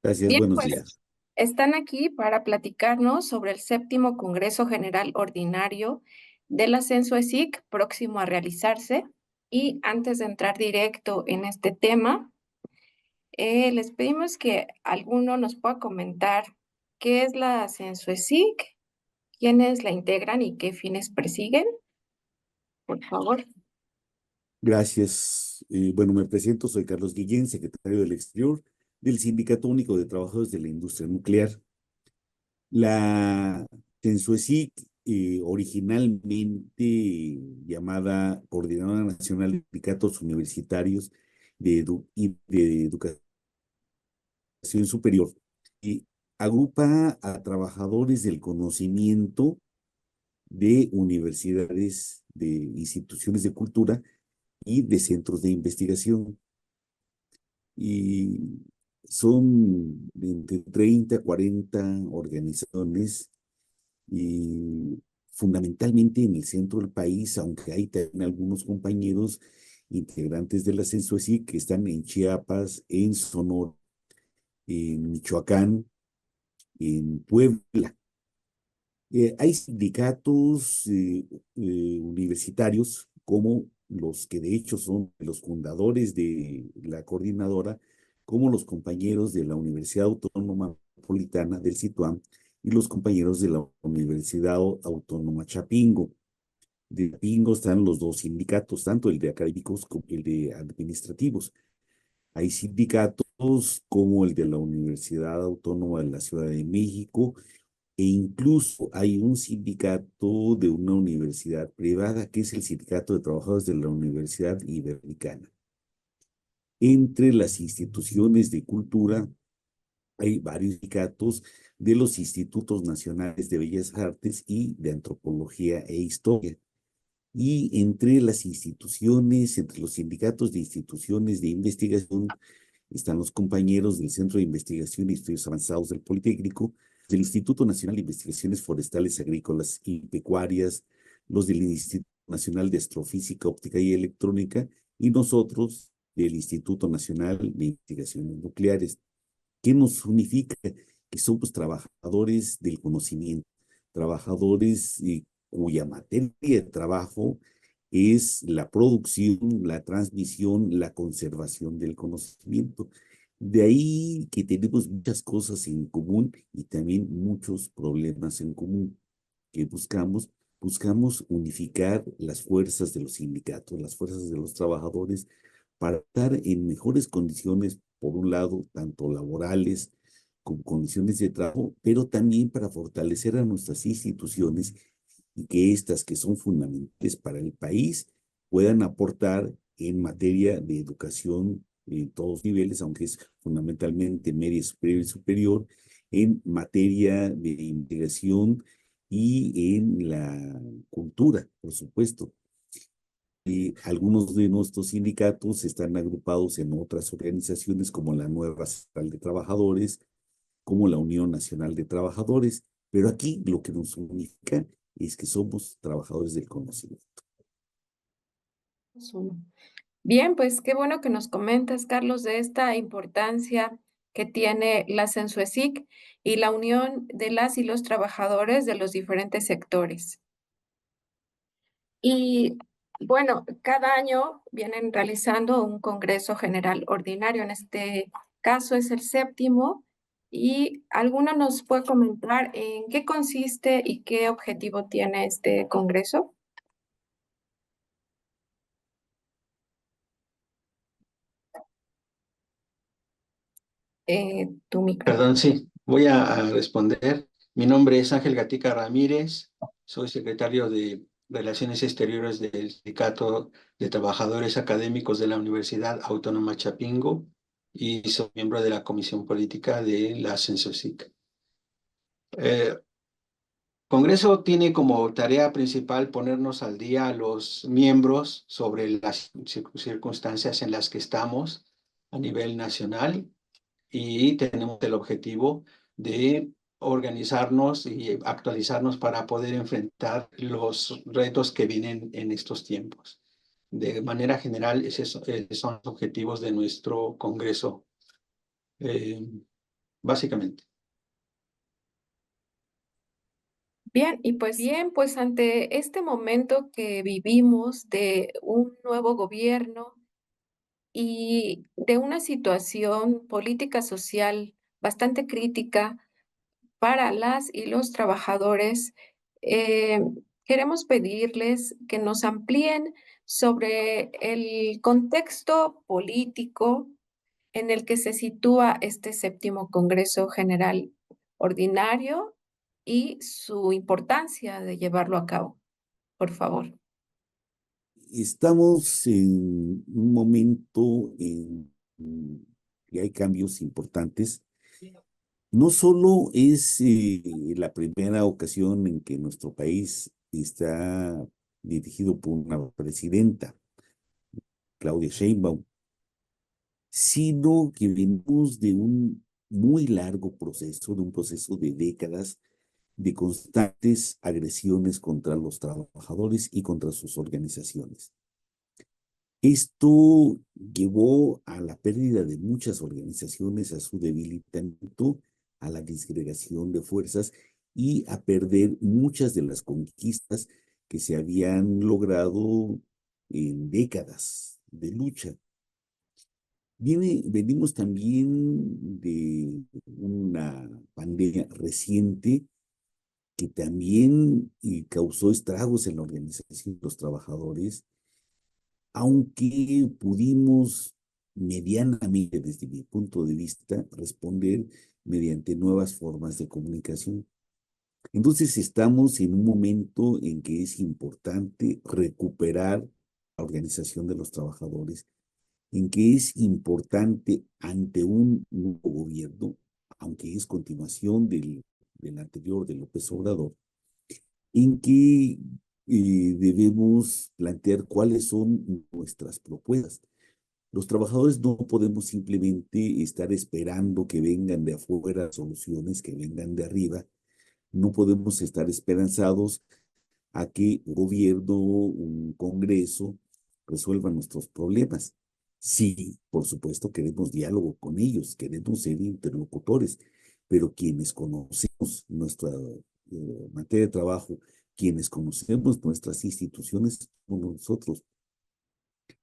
S7: Gracias,
S3: Bien,
S7: buenos
S3: pues,
S7: días.
S3: están aquí para platicarnos sobre el Séptimo Congreso General Ordinario de la CENSUESIC, próximo a realizarse. Y antes de entrar directo en este tema, les pedimos que alguno nos pueda comentar qué es la CENSUESIC, quiénes la integran y qué fines persiguen. Por favor.
S7: Gracias. Bueno, me presento, soy Carlos Guillén, secretario del Exterior del Sindicato Único de Trabajadores de la Industria Nuclear. La CENSUESIC, originalmente llamada Coordinadora Nacional de Sindicatos Universitarios y de Educación Superior, agrupa a trabajadores del conocimiento de universidades, de instituciones de cultura y de centros de investigación. Y son entre 30 a 40 organizaciones, y fundamentalmente en el centro del país, aunque hay también algunos compañeros integrantes de la CENSUESIC que están en Chiapas, en Sonora, en Michoacán, en Puebla. Hay sindicatos universitarios, como los que de hecho son los fundadores de la coordinadora, como los compañeros de la Universidad Autónoma Metropolitana del CITUAM y los compañeros de la Universidad Autónoma Chapingo. De Chapingo están los dos sindicatos, tanto el de académicos como el de administrativos. Hay sindicatos como el de la Universidad Autónoma de la Ciudad de México, e incluso hay un sindicato de una universidad privada, que es el Sindicato de Trabajadores de la Universidad Iberoamericana. Entre las instituciones de cultura hay varios sindicatos de los Institutos Nacionales de Bellas Artes y de Antropología e Historia. Y entre las instituciones, entre los sindicatos de instituciones de investigación, están los compañeros del Centro de Investigación y Estudios Avanzados del Politécnico, del Instituto Nacional de Investigaciones Forestales, Agrícolas y Pecuarias, los del Instituto Nacional de Astrofísica, Óptica y Electrónica, y nosotros del Instituto Nacional de Investigaciones Nucleares. ¿Qué nos unifica? Que somos trabajadores del conocimiento, trabajadores cuya materia de trabajo es la producción, la transmisión, la conservación del conocimiento. De ahí que tenemos muchas cosas en común y también muchos problemas en común que buscamos buscamos unificar las fuerzas de los sindicatos, las fuerzas de los trabajadores, para estar en mejores condiciones, por un lado, tanto laborales como condiciones de trabajo, pero también para fortalecer a nuestras instituciones y que estas, que son fundamentales para el país, puedan aportar en materia de educación en todos los niveles, aunque es fundamentalmente media superior y superior, en materia de integración y en la cultura, por supuesto. Algunos de nuestros sindicatos están agrupados en otras organizaciones como la Nueva Central de Trabajadores, como la Unión Nacional de Trabajadores, pero aquí lo que nos unifica es que somos trabajadores del conocimiento.
S3: Bien, pues qué bueno que nos comentas, Carlos, de esta importancia que tiene la Sensuesic y la unión de las y los trabajadores de los diferentes sectores. Y bueno, cada año vienen realizando un Congreso General Ordinario, en este caso es el séptimo, y ¿alguno nos puede comentar en qué consiste y qué objetivo tiene este Congreso? Tu micro.
S8: Perdón, sí, voy a responder. Mi nombre es Ángel Gatica Ramírez, soy secretario de Relaciones Exteriores del Sindicato de Trabajadores Académicos de la Universidad Autónoma Chapingo y soy miembro de la Comisión Política de la Sensuesic. Congreso tiene como tarea principal ponernos al día a los miembros sobre las circunstancias en las que estamos a nivel nacional y tenemos el objetivo de organizarnos y actualizarnos para poder enfrentar los retos que vienen en estos tiempos. De manera general, esos son los objetivos de nuestro Congreso, básicamente.
S3: Bien, pues ante este momento que vivimos de un nuevo gobierno y de una situación política social bastante crítica para las y los trabajadores, eh, queremos pedirles que nos amplíen sobre el contexto político en el que se sitúa este séptimo Congreso General Ordinario y su importancia de llevarlo a cabo. Por favor.
S7: Estamos en un momento en que hay cambios importantes. No solo es la primera ocasión en que nuestro país está dirigido por una presidenta, Claudia Sheinbaum, sino que venimos de un muy largo proceso, de un proceso de décadas de constantes agresiones contra los trabajadores y contra sus organizaciones. Esto llevó a la pérdida de muchas organizaciones, a su debilitamiento, a la disgregación de fuerzas y a perder muchas de las conquistas que se habían logrado en décadas de lucha. Venimos también de una pandemia reciente que también causó estragos en la organización de los trabajadores, aunque pudimos medianamente, desde mi punto de vista, responder mediante nuevas formas de comunicación. Entonces estamos en un momento en que es importante recuperar la organización de los trabajadores, en que es importante ante un nuevo gobierno, aunque es continuación del anterior, de López Obrador, en que debemos plantear cuáles son nuestras propuestas. Los trabajadores no podemos simplemente estar esperando que vengan de afuera soluciones, que vengan de arriba. No podemos estar esperanzados a que un gobierno, un Congreso, resuelva nuestros problemas. Sí, por supuesto, queremos diálogo con ellos, queremos ser interlocutores, pero quienes conocemos nuestra materia de trabajo, quienes conocemos nuestras instituciones, somos nosotros.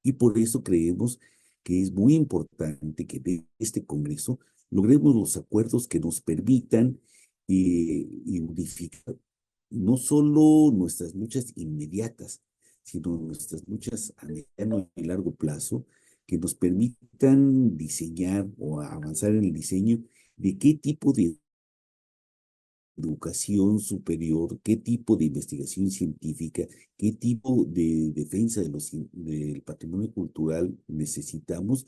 S7: Y por eso creemos que es muy importante que de este Congreso logremos los acuerdos que nos permitan unificar no solo nuestras luchas inmediatas, sino nuestras luchas a mediano y largo plazo que nos permitan diseñar o avanzar en el diseño de qué tipo de educación superior, qué tipo de investigación científica, qué tipo de defensa de del patrimonio cultural necesitamos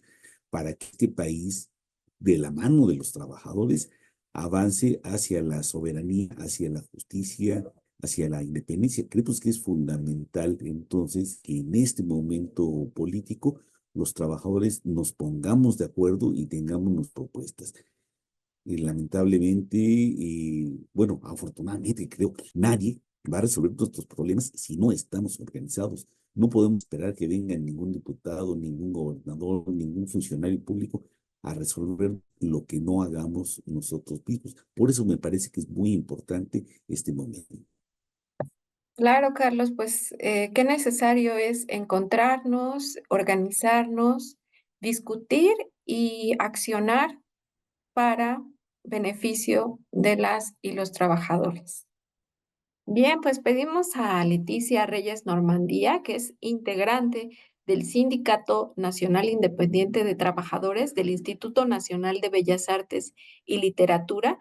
S7: para que este país, de la mano de los trabajadores, avance hacia la soberanía, hacia la justicia, hacia la independencia. Creemos que es fundamental entonces que en este momento político los trabajadores nos pongamos de acuerdo y tengamos nuestras propuestas. Lamentablemente, bueno, afortunadamente creo que nadie va a resolver nuestros problemas si no estamos organizados. No podemos esperar que venga ningún diputado, ningún gobernador, ningún funcionario público a resolver lo que no hagamos nosotros mismos. Por eso me parece que es muy importante este momento.
S3: Claro, Carlos, pues qué necesario es encontrarnos, organizarnos, discutir y accionar para beneficio de las y los trabajadores. Bien, pues pedimos a Leticia Reyes Normandía, que es integrante del Sindicato Nacional Independiente de Trabajadores del Instituto Nacional de Bellas Artes y Literatura,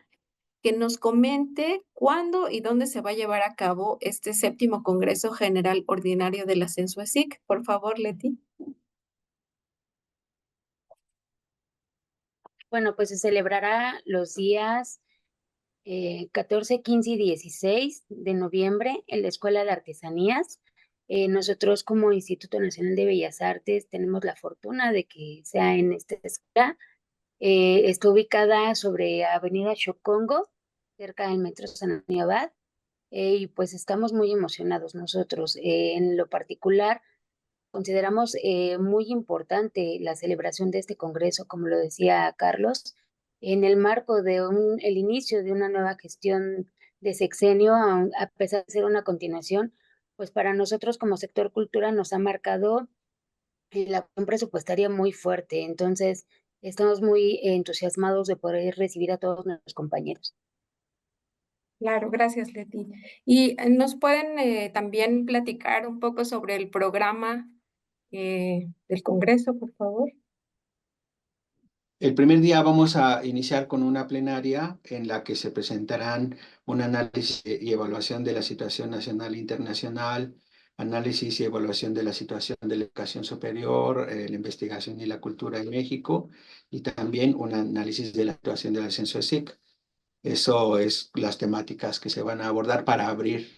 S3: que nos comente cuándo y dónde se va a llevar a cabo este 7º Congreso General Ordinario de la Censo-ESIC. Por favor, Leti.
S9: Bueno, pues se celebrará los días 14, 15 y 16 de noviembre en la Escuela de Artesanías. Nosotros como Instituto Nacional de Bellas Artes tenemos la fortuna de que sea en esta escuela. Está ubicada sobre Avenida Chocongo, cerca del Metro San Antonio Abad, y pues estamos muy emocionados nosotros. En lo particular, consideramos muy importante la celebración de este congreso, como lo decía Carlos, en el marco de el inicio de una nueva gestión de sexenio, a pesar de ser una continuación, pues para nosotros como sector cultura nos ha marcado la cuestión presupuestaria muy fuerte. Entonces, estamos muy entusiasmados de poder recibir a todos nuestros compañeros.
S3: Claro, gracias, Leti. ¿Y nos pueden también platicar un poco sobre el programa del Congreso, por favor?
S8: El primer día vamos a iniciar con una plenaria en la que se presentarán un análisis y evaluación de la situación nacional e internacional, análisis y evaluación de la situación de la educación superior, la investigación y la cultura en México, y también un análisis de la situación del censo ESIC. Eso es las temáticas que se van a abordar para abrir,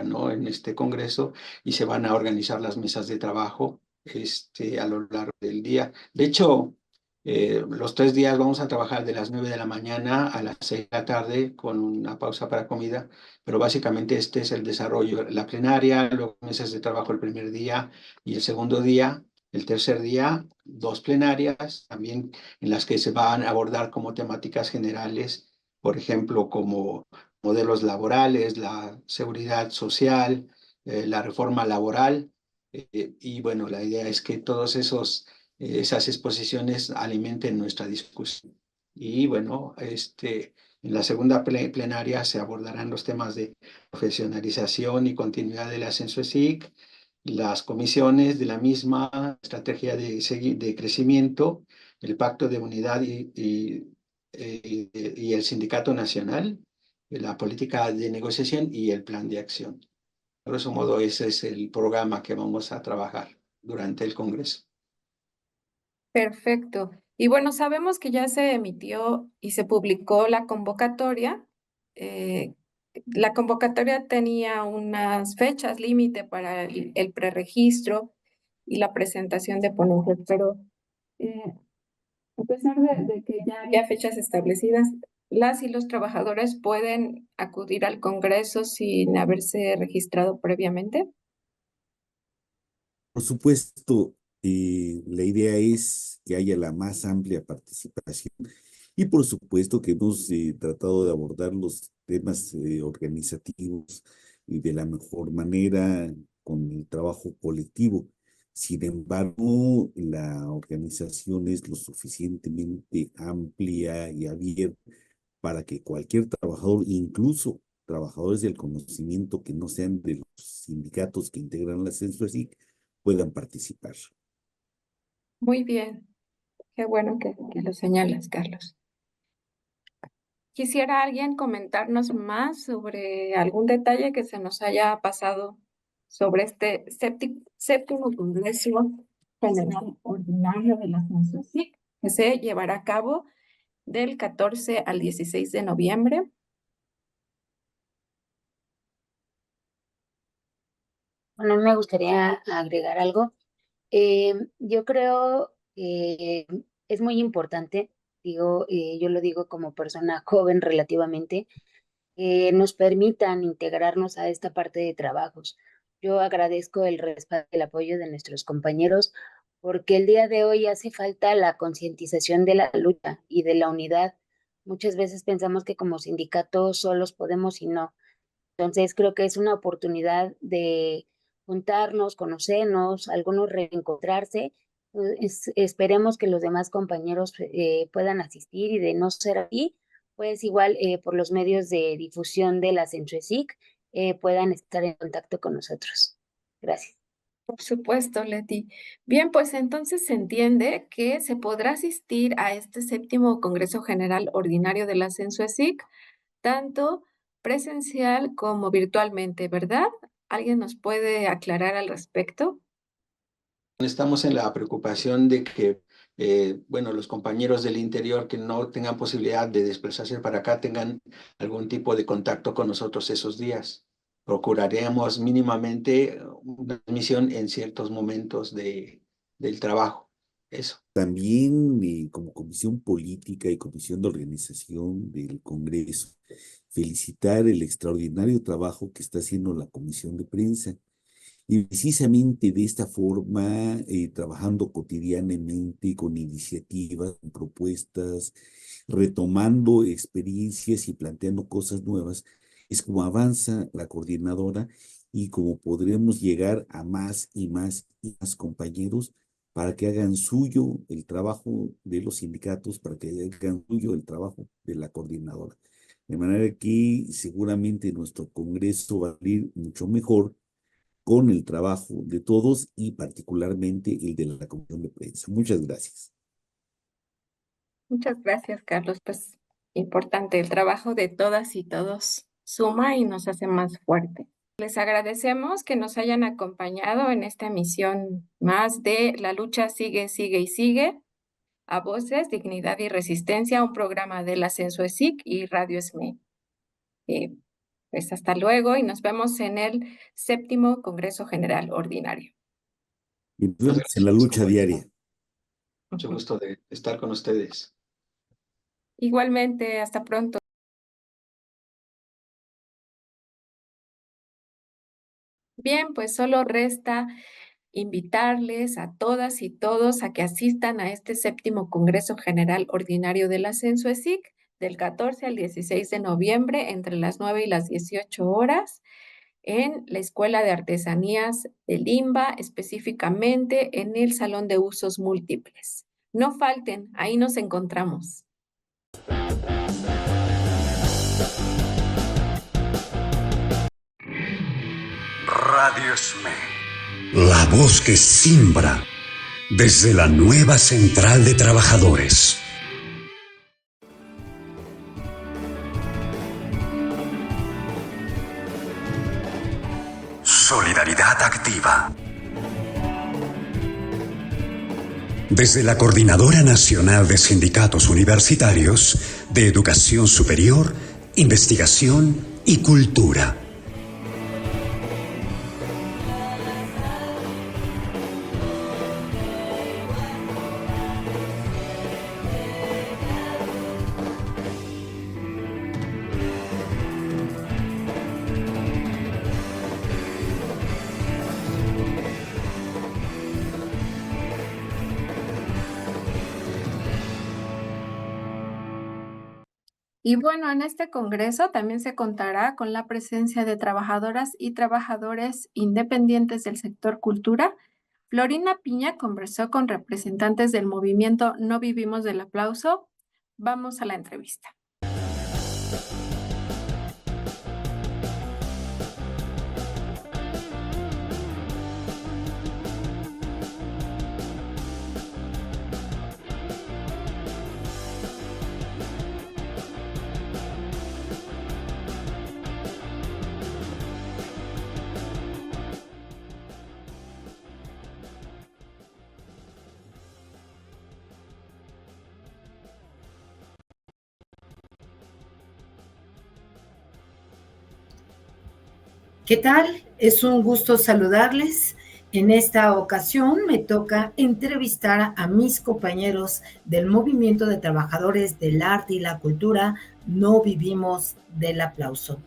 S8: ¿no?, en este congreso, y se van a organizar las mesas de trabajo a lo largo del día. De hecho, los 3 días vamos a trabajar de las 9 de la mañana a las 6 de la tarde con una pausa para comida, pero básicamente este es el desarrollo. La plenaria, luego mesas de trabajo el primer día y el segundo día. El tercer día, 2 plenarias, también en las que se van a abordar como temáticas generales, por ejemplo, como modelos laborales, la seguridad social, la reforma laboral. Y bueno, la idea es que todos esas exposiciones alimenten nuestra discusión. Y bueno, en la segunda plenaria se abordarán los temas de profesionalización y continuidad del ascenso ESIC, las comisiones de la misma, estrategia de crecimiento, el pacto de unidad y el sindicato nacional, la política de negociación y el plan de acción. De grosso modo, ese es el programa que vamos a trabajar durante el Congreso.
S3: Perfecto. Y bueno, sabemos que ya se emitió y se publicó la convocatoria. Eh, la convocatoria tenía unas fechas límite para el preregistro y la presentación de ponencias, pero a pesar de que ya había fechas establecidas, las y los trabajadores pueden acudir al Congreso sin haberse registrado previamente.
S7: Por supuesto, la idea es que haya la más amplia participación y por supuesto que hemos tratado de abordar los temas organizativos y de la mejor manera con el trabajo colectivo. Sin embargo, la organización es lo suficientemente amplia y abierta para que cualquier trabajador, incluso trabajadores del conocimiento que no sean de los sindicatos que integran la CENSUESIC puedan participar.
S3: Muy bien. Qué bueno que lo señalas, Carlos. ¿Quisiera alguien comentarnos más sobre algún detalle que se nos haya pasado sobre este séptimo Congreso General Ordinario de la CENSUESIC, que se llevará a cabo del 14 al 16 de noviembre?
S9: Bueno, me gustaría agregar algo. Yo creo que es muy importante, yo lo digo como persona joven relativamente, que nos permitan integrarnos a esta parte de trabajos. Yo agradezco el respaldo y el apoyo de nuestros compañeros porque el día de hoy hace falta la concientización de la lucha y de la unidad. Muchas veces pensamos que como sindicatos solos podemos y no. Entonces creo que es una oportunidad de juntarnos, conocernos, algunos reencontrarse. Esperemos que los demás compañeros puedan asistir y de no ser así, pues igual por los medios de difusión de la CENSUESIC puedan estar en contacto con nosotros. Gracias.
S3: Por supuesto, Leti. Bien, pues entonces se entiende que se podrá asistir a este séptimo Congreso General Ordinario de la CENSUESIC, tanto presencial como virtualmente, ¿verdad? ¿Alguien nos puede aclarar al respecto?
S8: Estamos en la preocupación de que, bueno, los compañeros del interior que no tengan posibilidad de desplazarse para acá tengan algún tipo de contacto con nosotros esos días. Procuraremos mínimamente una transmisión en ciertos momentos del trabajo. Eso.
S7: También como Comisión Política y Comisión de Organización del Congreso, felicitar el extraordinario trabajo que está haciendo la Comisión de Prensa. Y precisamente de esta forma, trabajando cotidianamente con iniciativas, con propuestas, retomando experiencias y planteando cosas nuevas, es como avanza la coordinadora y como podremos llegar a más y más y más compañeros para que hagan suyo el trabajo de los sindicatos, para que hagan suyo el trabajo de la coordinadora. De manera que seguramente nuestro congreso va a ir mucho mejor con el trabajo de todos y particularmente el de la Comisión de Prensa. Muchas gracias.
S3: Muchas gracias, Carlos. Pues importante, el trabajo de todas y todos suma y nos hace más fuerte. Les agradecemos que nos hayan acompañado en esta emisión más de La lucha sigue, sigue y sigue. A Voces, Dignidad y Resistencia, un programa de la CENSUESIC y Radio SME. Pues hasta luego y nos vemos en el séptimo Congreso General Ordinario.
S7: Y nos vemos en la lucha diaria.
S8: Mucho gusto de estar con ustedes.
S3: Igualmente, hasta pronto. Bien, pues solo resta invitarles a todas y todos a que asistan a este séptimo Congreso General Ordinario de la CENSUESIC del 14 al 16 de noviembre entre las 9 y las 18 horas en la Escuela de Artesanías de Limba, específicamente en el Salón de Usos Múltiples. No falten, ahí nos encontramos.
S1: Radio SME, la voz que simbra desde la nueva central de trabajadores. Solidaridad activa. Desde la Coordinadora Nacional de Sindicatos Universitarios de Educación Superior, Investigación y Cultura.
S3: Y bueno, en este congreso también se contará con la presencia de trabajadoras y trabajadores independientes del sector cultura. Florina Piña conversó con representantes del movimiento No Vivimos del Aplauso. Vamos a la entrevista.
S5: ¿Qué tal? Es un gusto saludarles. En esta ocasión me toca entrevistar a mis compañeros del Movimiento de Trabajadores del Arte y la Cultura No Vivimos del Aplauso.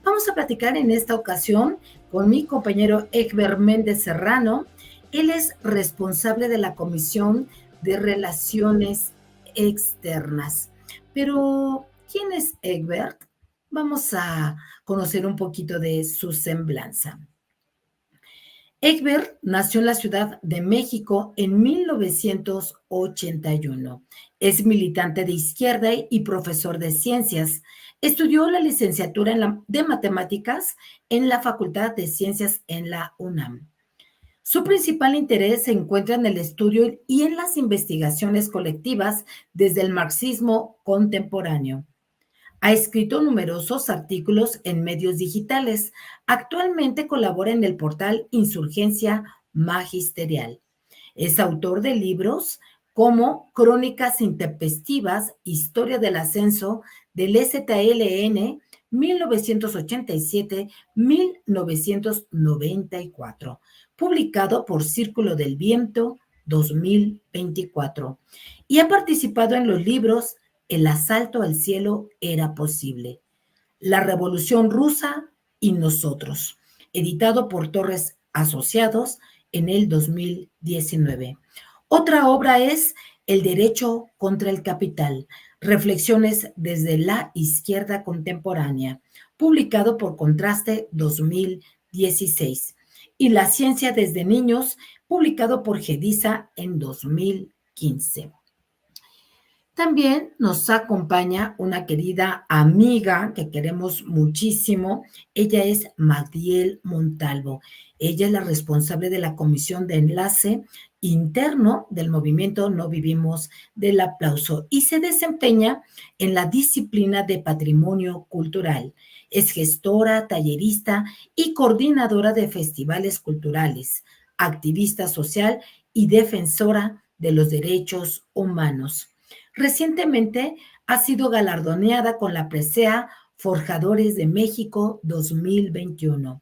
S5: Vamos a platicar en esta ocasión con mi compañero Egbert Méndez Serrano. Él es responsable de la Comisión de Relaciones Externas. Pero, ¿quién es Egbert? Vamos a conocer un poquito de su semblanza. Egbert nació en la Ciudad de México en 1981. Es militante de izquierda y profesor de ciencias. Estudió la licenciatura de matemáticas en la Facultad de Ciencias en la UNAM. Su principal interés se encuentra en el estudio y en las investigaciones colectivas desde el marxismo contemporáneo. Ha escrito numerosos artículos en medios digitales. Actualmente colabora en el portal Insurgencia Magisterial. Es autor de libros como Crónicas Intempestivas, Historia del Ascenso del EZLN 1987-1994, publicado por Círculo del Viento 2024. Y ha participado en los libros El asalto al cielo era posible, La Revolución Rusa y Nosotros, editado por Torres Asociados en el 2019. Otra obra es El derecho contra el capital, reflexiones desde la izquierda contemporánea, publicado por Contraste 2016. Y La ciencia desde niños, publicado por Gedisa en 2015. También nos acompaña una querida amiga que queremos muchísimo. Ella es Magdiel Montalvo. Ella es la responsable de la Comisión de Enlace Interno del Movimiento No Vivimos del Aplauso y se desempeña en la disciplina de Patrimonio Cultural. Es gestora, tallerista y coordinadora de festivales culturales, activista social y defensora de los derechos humanos. Recientemente ha sido galardonada con la presea Forjadores de México 2021.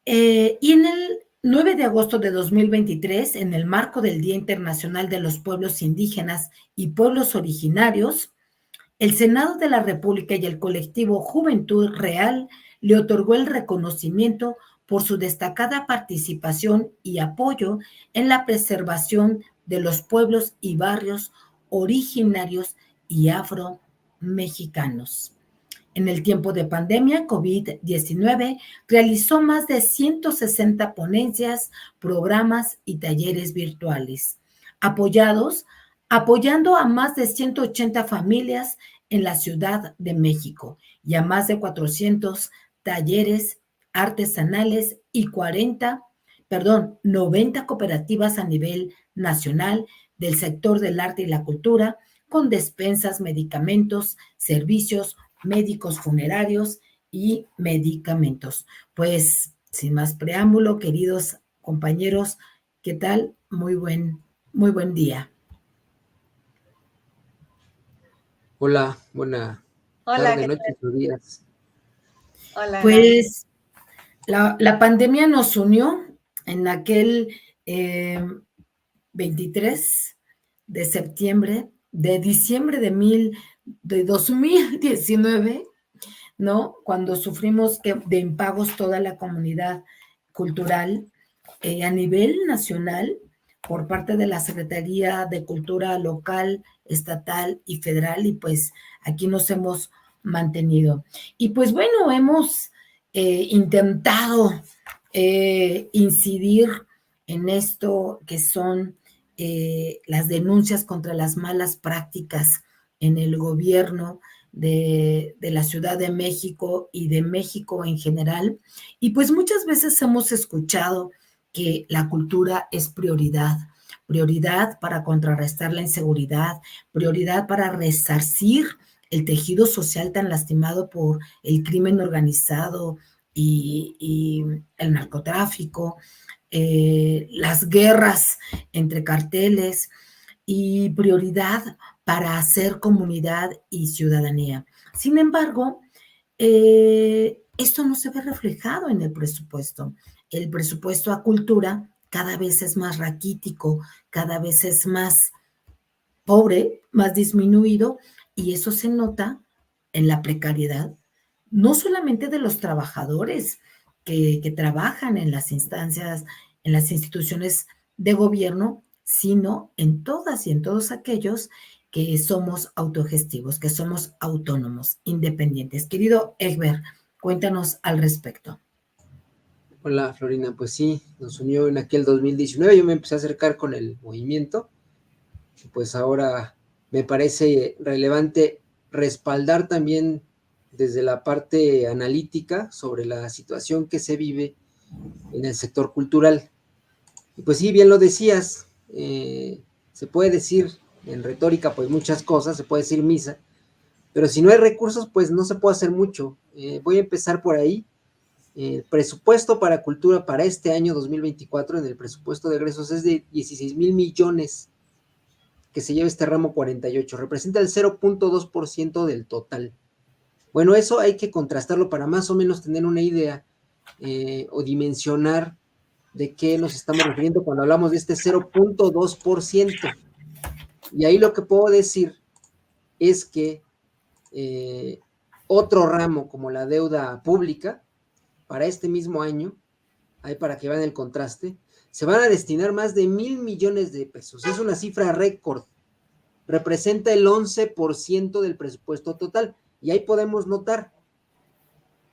S5: Y en el 9 de agosto de 2023, en el marco del Día Internacional de los Pueblos Indígenas y Pueblos Originarios, el Senado de la República y el colectivo Juventud Real le otorgó el reconocimiento por su destacada participación y apoyo en la preservación de los pueblos y barrios originarios y afro-mexicanos. En el tiempo de pandemia COVID-19, realizó más de 160 ponencias, programas y talleres virtuales, apoyando a más de 180 familias en la Ciudad de México y a más de 400 talleres artesanales y 90 cooperativas a nivel nacional del sector del arte y la cultura, con despensas, medicamentos, servicios médicos funerarios y medicamentos. Pues, sin más preámbulo, queridos compañeros, ¿qué tal? Muy buen día.
S10: Hola, buena tarde, noches o días.
S4: Hola.
S5: Pues la pandemia nos unió en aquel 23 de septiembre, de diciembre de 2019, ¿no? Cuando sufrimos de impagos toda la comunidad cultural a nivel nacional por parte de la Secretaría de Cultura local, estatal y federal, y pues aquí nos hemos mantenido. Y pues bueno, hemos intentado incidir en esto que son las denuncias contra las malas prácticas en el gobierno de la Ciudad de México y de México en general. Y pues muchas veces hemos escuchado que la cultura es prioridad para contrarrestar la inseguridad, prioridad para resarcir el tejido social tan lastimado por el crimen organizado y el narcotráfico, las guerras entre carteles y prioridad para hacer comunidad y ciudadanía. Sin embargo, Esto no se ve reflejado en el presupuesto. El presupuesto a cultura cada vez es más raquítico, cada vez es más pobre, más disminuido, y eso se nota en la precariedad, no solamente de los trabajadores que trabajan en las instancias, en las instituciones de gobierno, sino en todas y en todos aquellos que somos autogestivos, que somos autónomos, independientes. Querido Egbert, cuéntanos al respecto.
S10: Hola, Florina. Pues sí, nos unió en aquel 2019. Yo me empecé a acercar con el movimiento. Pues ahora me parece relevante respaldar también desde la parte analítica sobre la situación que se vive en el sector cultural. Y pues sí, bien lo decías, se puede decir en retórica pues muchas cosas, se puede decir misa, pero si no hay recursos pues no se puede hacer mucho. Voy a empezar por ahí. El presupuesto para cultura para este año 2024 en el presupuesto de egresos es de 16,000 millones que se lleva este ramo 48, representa el 0.2% del total. Bueno, eso hay que contrastarlo para más o menos tener una idea o dimensionar de qué nos estamos refiriendo cuando hablamos de este 0.2%. Y ahí lo que puedo decir es que otro ramo como la deuda pública, para este mismo año, ahí para que vean el contraste, se van a destinar más de 1,000 millones de pesos. Es una cifra récord. Representa el 11% del presupuesto total. Y ahí podemos notar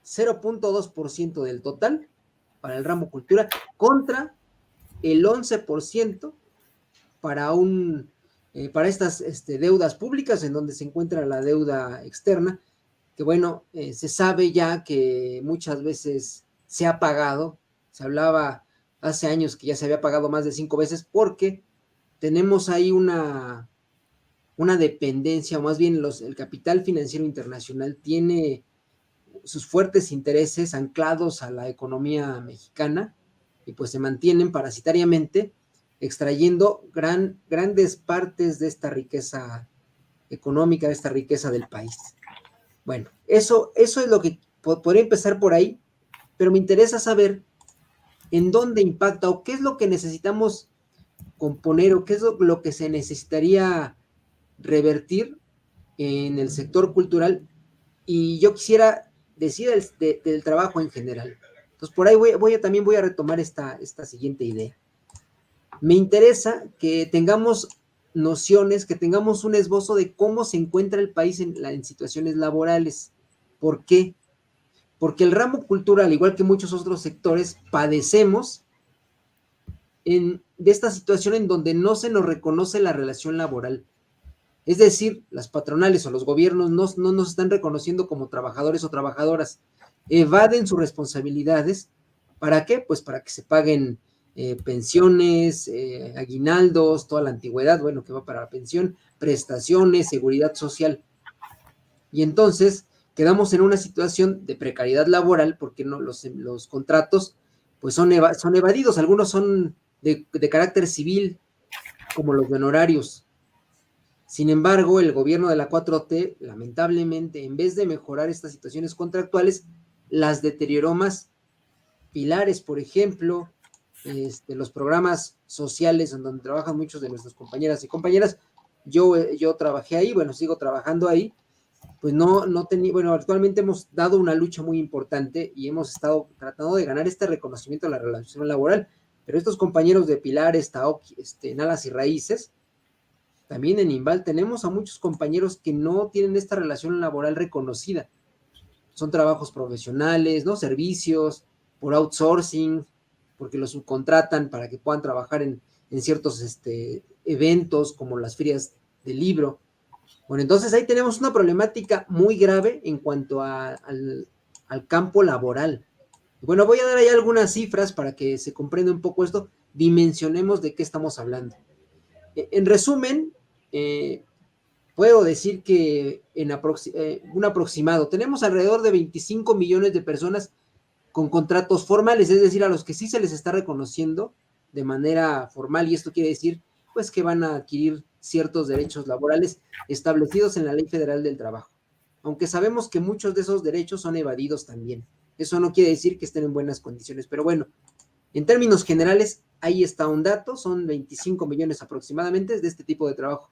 S10: 0.2% del total para el ramo cultura contra el 11% para estas deudas públicas, en donde se encuentra la deuda externa, que bueno, se sabe ya que muchas veces se ha pagado. Se hablaba hace años que ya se había pagado más de 5 veces porque tenemos ahí una dependencia, o más bien el capital financiero internacional tiene sus fuertes intereses anclados a la economía mexicana y pues se mantienen parasitariamente extrayendo grandes partes de esta riqueza económica, de esta riqueza del país. Bueno, eso es lo que podría empezar por ahí, pero me interesa saber en dónde impacta o qué es lo que necesitamos componer o qué es lo que se necesitaría revertir en el sector cultural, y yo quisiera decir del trabajo en general. Entonces, por ahí también voy a retomar esta siguiente idea. Me interesa que tengamos nociones, que tengamos un esbozo de cómo se encuentra el país en situaciones laborales. ¿Por qué? Porque el ramo cultural, al igual que muchos otros sectores, padecemos de esta situación en donde no se nos reconoce la relación laboral. Es decir, las patronales o los gobiernos no nos están reconociendo como trabajadores o trabajadoras. Evaden sus responsabilidades. ¿Para qué? Pues para que se paguen pensiones, aguinaldos, toda la antigüedad, bueno, que va para la pensión, prestaciones, seguridad social. Y entonces quedamos en una situación de precariedad laboral porque no, los contratos pues son evadidos. Algunos son de carácter civil, como los de honorarios. Sin embargo, el gobierno de la 4T, lamentablemente, en vez de mejorar estas situaciones contractuales, las deterioró más. Pilares, por ejemplo, los programas sociales en donde trabajan muchos de nuestras compañeras y compañeras, yo trabajé ahí, bueno, sigo trabajando ahí, pues no tenía, bueno, actualmente hemos dado una lucha muy importante y hemos estado tratando de ganar este reconocimiento a la relación laboral, pero estos compañeros de Pilares, TAOC, en Alas y Raíces, también en Inval tenemos a muchos compañeros que no tienen esta relación laboral reconocida. Son trabajos profesionales, ¿no? Servicios, por outsourcing, porque los subcontratan para que puedan trabajar en ciertos eventos como las ferias del libro. Bueno, entonces ahí tenemos una problemática muy grave en cuanto al campo laboral. Bueno, voy a dar ahí algunas cifras para que se comprenda un poco esto, dimensionemos de qué estamos hablando. En resumen, puedo decir que un aproximado, tenemos alrededor de 25 millones de personas con contratos formales, es decir, a los que sí se les está reconociendo de manera formal, y esto quiere decir pues que van a adquirir ciertos derechos laborales establecidos en la Ley Federal del Trabajo, aunque sabemos que muchos de esos derechos son evadidos también. Eso no quiere decir que estén en buenas condiciones, pero bueno, en términos generales, ahí está un dato, son 25 millones aproximadamente de este tipo de trabajo.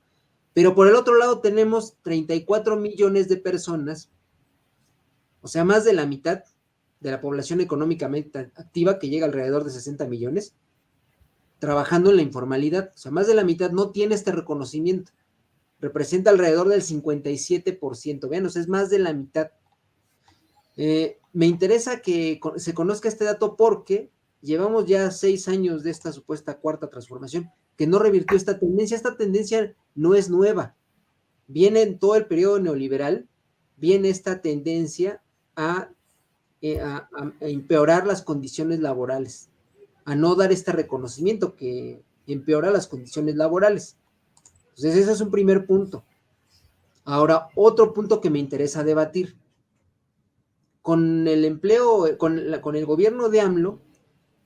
S10: Pero por el otro lado tenemos 34 millones de personas, o sea, más de la mitad de la población económicamente activa, que llega alrededor de 60 millones, trabajando en la informalidad. O sea, más de la mitad no tiene este reconocimiento. Representa alrededor del 57%. Vean, o sea, es más de la mitad. Me interesa que se conozca este dato porque llevamos ya 6 años de esta supuesta cuarta transformación que no revirtió esta tendencia. Esta tendencia no es nueva. Viene en todo el periodo neoliberal, viene esta tendencia a empeorar las condiciones laborales, a no dar este reconocimiento que empeora las condiciones laborales. Entonces, ese es un primer punto. Ahora, otro punto que me interesa debatir. Con el empleo, con el gobierno de AMLO,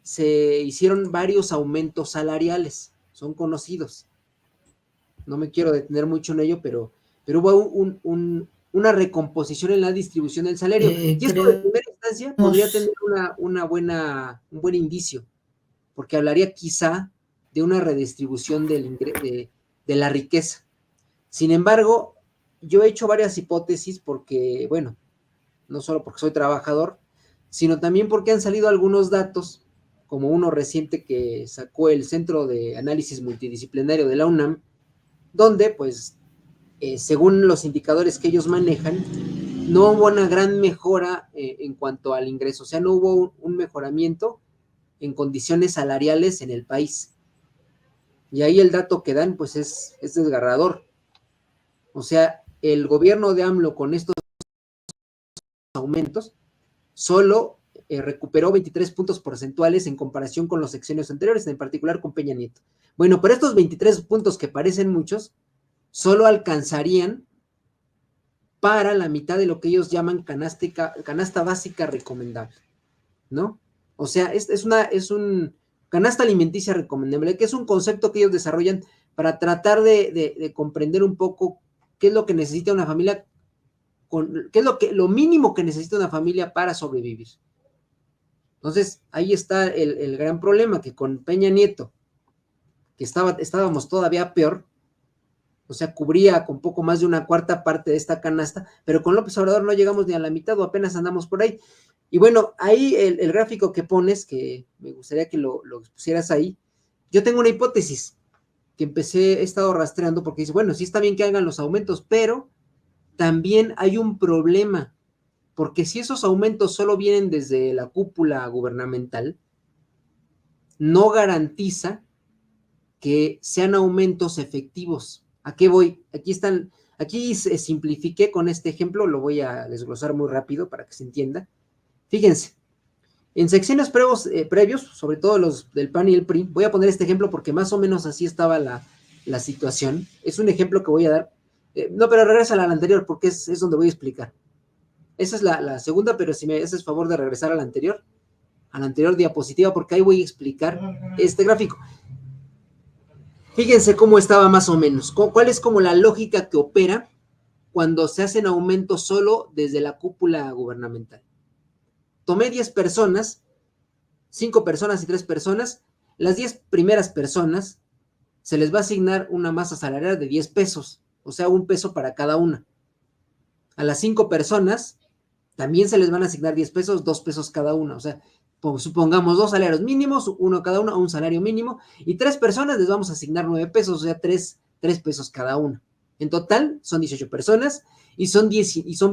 S10: se hicieron varios aumentos salariales, son conocidos. No me quiero detener mucho en ello, pero hubo una recomposición en la distribución del salario. Y esto de primera instancia podría tener un buen indicio, porque hablaría quizá de una redistribución de la riqueza. Sin embargo, yo he hecho varias hipótesis porque, bueno, no solo porque soy trabajador, sino también porque han salido algunos datos, como uno reciente que sacó el Centro de Análisis Multidisciplinario de la UNAM, donde, pues, según los indicadores que ellos manejan, no hubo una gran mejora en cuanto al ingreso, o sea, no hubo un mejoramiento en condiciones salariales en el país. Y ahí el dato que dan, pues, es desgarrador. O sea, el gobierno de AMLO con estos aumentos solo recuperó 23 puntos porcentuales en comparación con los sexenios anteriores, en particular con Peña Nieto. Bueno, pero estos 23 puntos que parecen muchos, solo alcanzarían para la mitad de lo que ellos llaman canasta básica recomendable, ¿no? O sea, es un canasta alimenticia recomendable, que es un concepto que ellos desarrollan para tratar de comprender un poco qué es lo que necesita una familia, qué es lo mínimo que necesita una familia para sobrevivir. Entonces, ahí está el gran problema, que con Peña Nieto, que estábamos todavía peor, o sea, cubría con poco más de una cuarta parte de esta canasta, pero con López Obrador no llegamos ni a la mitad o apenas andamos por ahí. Y bueno, ahí el gráfico que pones, que me gustaría que lo pusieras ahí, yo tengo una hipótesis que he estado rastreando, porque dice, bueno, sí está bien que hagan los aumentos, pero también hay un problema, porque si esos aumentos solo vienen desde la cúpula gubernamental, no garantiza que sean aumentos efectivos. ¿A qué voy? Aquí simplifiqué con este ejemplo, lo voy a desglosar muy rápido para que se entienda. Fíjense, en sexenios previos, sobre todo los del PAN y el PRI, voy a poner este ejemplo porque más o menos así estaba la situación. Es un ejemplo que voy a dar. No, pero regresa a la anterior porque es donde voy a explicar. Esa es la segunda, pero si me haces favor de regresar a la anterior diapositiva, porque ahí voy a explicar este gráfico. Fíjense cómo estaba más o menos, cuál es como la lógica que opera cuando se hacen aumentos solo desde la cúpula gubernamental. Tomé 10 personas, 5 personas y 3 personas. Las 10 primeras personas se les va a asignar una masa salarial de 10 pesos, o sea, 1 peso para cada una. A las 5 personas también se les van a asignar 10 pesos, 2 pesos cada una, o sea, supongamos 2 salarios mínimos, uno cada uno, un salario mínimo, y 3 personas les vamos a asignar 9 pesos, o sea, 3 pesos cada una. En total son 18 personas y son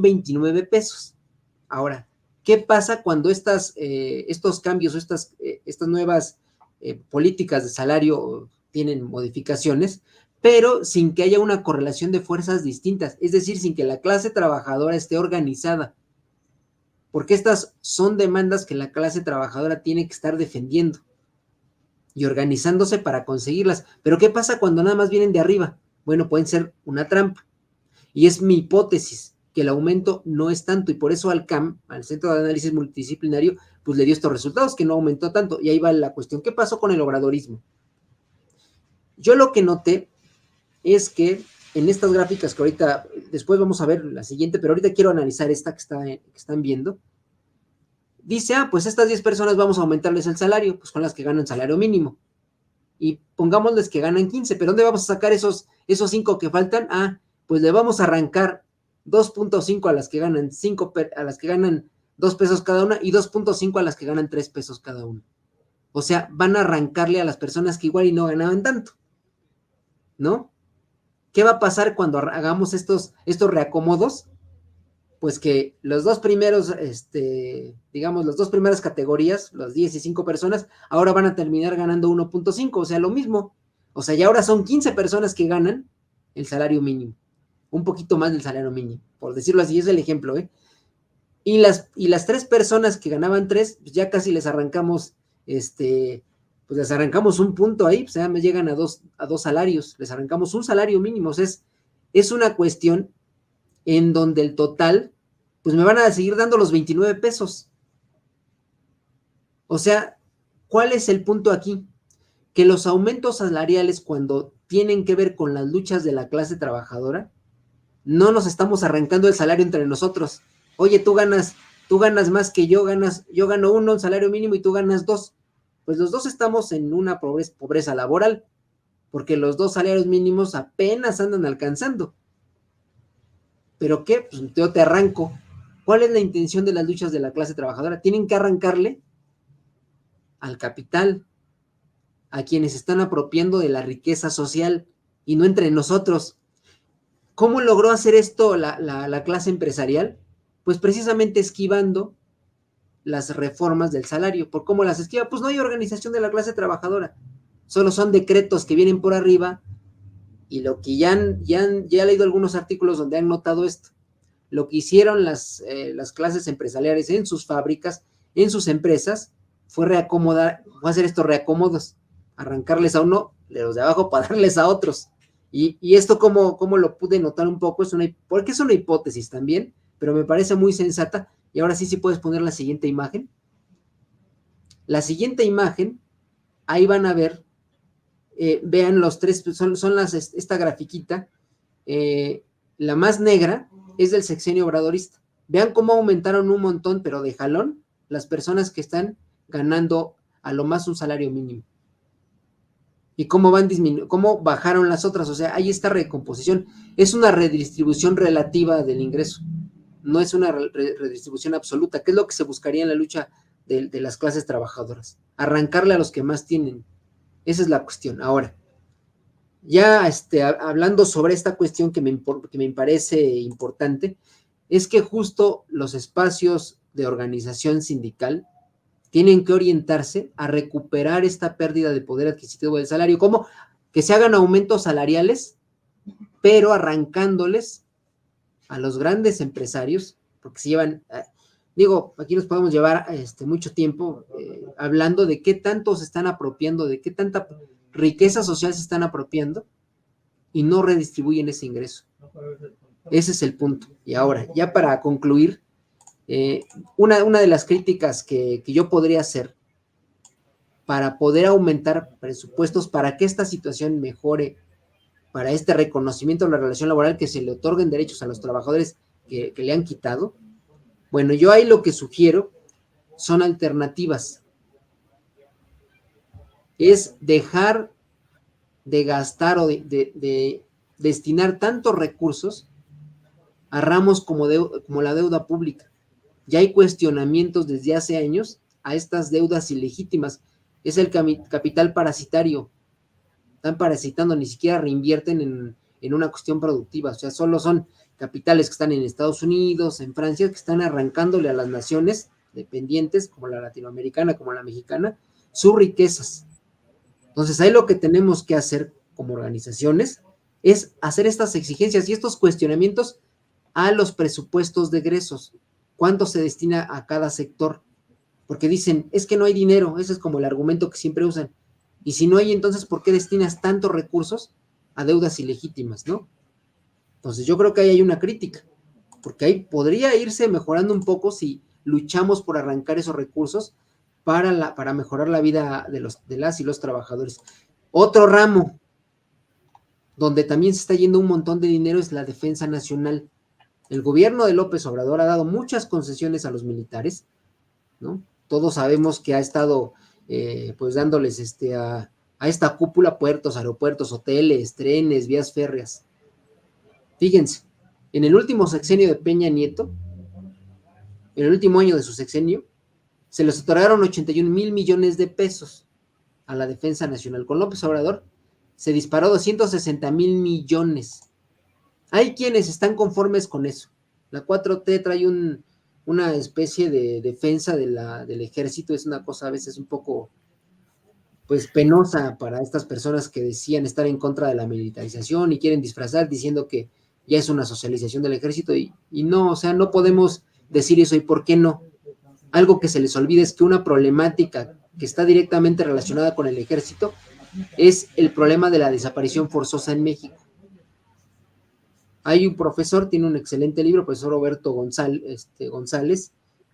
S10: 29 pesos. Ahora, ¿qué pasa cuando estos cambios o estas nuevas políticas de salario tienen modificaciones, pero sin que haya una correlación de fuerzas distintas? Es decir, sin que la clase trabajadora esté organizada. Porque estas son demandas que la clase trabajadora tiene que estar defendiendo y organizándose para conseguirlas. Pero ¿qué pasa cuando nada más vienen de arriba? Bueno, pueden ser una trampa. Y es mi hipótesis, que el aumento no es tanto, y por eso al CAM, al Centro de Análisis Multidisciplinario, pues le dio estos resultados, que no aumentó tanto. Y ahí va la cuestión, ¿qué pasó con el obradorismo? Yo lo que noté es que en estas gráficas que ahorita, después vamos a ver la siguiente, pero ahorita quiero analizar esta que están viendo. dice, pues estas 10 personas vamos a aumentarles el salario, pues con las que ganan salario mínimo. Y pongámosles que ganan 15, pero ¿dónde vamos a sacar esos 5 que faltan? Pues le vamos a arrancar 2.5 a las que ganan 5, a las que ganan 2 pesos cada una y 2.5 a las que ganan 3 pesos cada una. O sea, van a arrancarle a las personas que igual y no ganaban tanto, ¿no? ¿Qué va a pasar cuando hagamos estos reacomodos? Pues que los dos primeros, digamos, las dos primeras categorías, las 10 y 5 personas, ahora van a terminar ganando 1.5, o sea, lo mismo. O sea, ya ahora son 15 personas que ganan el salario mínimo, un poquito más del salario mínimo, por decirlo así, es el ejemplo, ¿eh? Y las 3 personas que ganaban 3, pues ya casi les arrancamos, pues les arrancamos un punto ahí, pues ya me llegan a dos salarios, les arrancamos un salario mínimo, o sea, es una cuestión en donde el total, pues me van a seguir dando los 29 pesos. O sea, ¿cuál es el punto aquí? Que los aumentos salariales, cuando tienen que ver con las luchas de la clase trabajadora, no nos estamos arrancando el salario entre nosotros. Oye, tú ganas más que yo gano 1 en salario mínimo y tú ganas 2. Pues los dos estamos en una pobreza laboral, porque los 2 salarios mínimos apenas andan alcanzando. ¿Pero qué? Pues yo te arranco. ¿Cuál es la intención de las luchas de la clase trabajadora? Tienen que arrancarle al capital, a quienes están apropiando de la riqueza social y no entre nosotros. ¿Cómo logró hacer esto la clase empresarial? Pues precisamente esquivando las reformas del salario. ¿Por cómo las esquiva? Pues no hay organización de la clase trabajadora. Solo son decretos que vienen por arriba. Y lo que ya he leído algunos artículos donde han notado esto, lo que hicieron las clases empresariales en sus fábricas, en sus empresas, fue hacer estos reacomodos, arrancarles a uno de los de abajo para darles a otros. Y esto como lo pude notar un poco, porque es una hipótesis también, pero me parece muy sensata. Y ahora sí puedes poner la siguiente imagen. La siguiente imagen, ahí van a ver, vean los 3, esta grafiquita, la más negra es del sexenio obradorista. Vean cómo aumentaron un montón, pero de jalón, las personas que están ganando a lo más un salario mínimo. Y cómo cómo bajaron las otras. O sea, hay esta recomposición. Es una redistribución relativa del ingreso. No es una redistribución absoluta, que es lo que se buscaría en la lucha de las clases trabajadoras. Arrancarle a los que más tienen. Esa es la cuestión. Ahora, ya hablando sobre esta cuestión que me parece importante, es que justo los espacios de organización sindical tienen que orientarse a recuperar esta pérdida de poder adquisitivo del salario, como que se hagan aumentos salariales, pero arrancándoles a los grandes empresarios, porque se llevan, aquí nos podemos llevar mucho tiempo hablando de qué tanto se están apropiando, de qué tanta riqueza social se están apropiando y no redistribuyen ese ingreso. Ese es el punto. Y ahora, ya para concluir, una de las críticas que yo podría hacer para poder aumentar presupuestos para que esta situación mejore, para este reconocimiento de la relación laboral, que se le otorguen derechos a los trabajadores que le han quitado. Bueno, yo ahí lo que sugiero son alternativas. Es dejar de gastar o de destinar tantos recursos a ramos como la deuda pública. Ya hay cuestionamientos desde hace años a estas deudas ilegítimas. Es el capital parasitario. Están parasitando, ni siquiera reinvierten en una cuestión productiva. O sea, solo son capitales que están en Estados Unidos, en Francia, que están arrancándole a las naciones dependientes, como la latinoamericana, como la mexicana, sus riquezas. Entonces, ahí lo que tenemos que hacer como organizaciones es hacer estas exigencias y estos cuestionamientos a los presupuestos de egresos. ¿Cuánto se destina a cada sector? Porque dicen, es que no hay dinero, ese es como el argumento que siempre usan. Y si no hay, entonces, ¿por qué destinas tantos recursos a deudas ilegítimas, no? Entonces, yo creo que ahí hay una crítica, porque ahí podría irse mejorando un poco si luchamos por arrancar esos recursos para mejorar la vida de las y los trabajadores. Otro ramo donde también se está yendo un montón de dinero es la defensa nacional. El gobierno de López Obrador ha dado muchas concesiones a los militares ¿no? Todos sabemos que ha estado pues dándoles a esta cúpula puertos, aeropuertos, hoteles, trenes, vías férreas. Fíjense, en el último sexenio de Peña Nieto, en el último año de su sexenio, se les otorgaron 81,000 millones de pesos a la Defensa Nacional. Con López Obrador se disparó 260,000 millones. Hay quienes están conformes con eso. La 4T trae una especie de defensa del ejército, es una cosa a veces un poco pues penosa para estas personas que decían estar en contra de la militarización y quieren disfrazar diciendo que ya es una socialización del ejército y no, o sea, no podemos decir eso. ¿Y por qué no? Algo que se les olvida es que una problemática que está directamente relacionada con el ejército es el problema de la desaparición forzosa en México. Hay un profesor, tiene un excelente libro, el profesor Roberto González,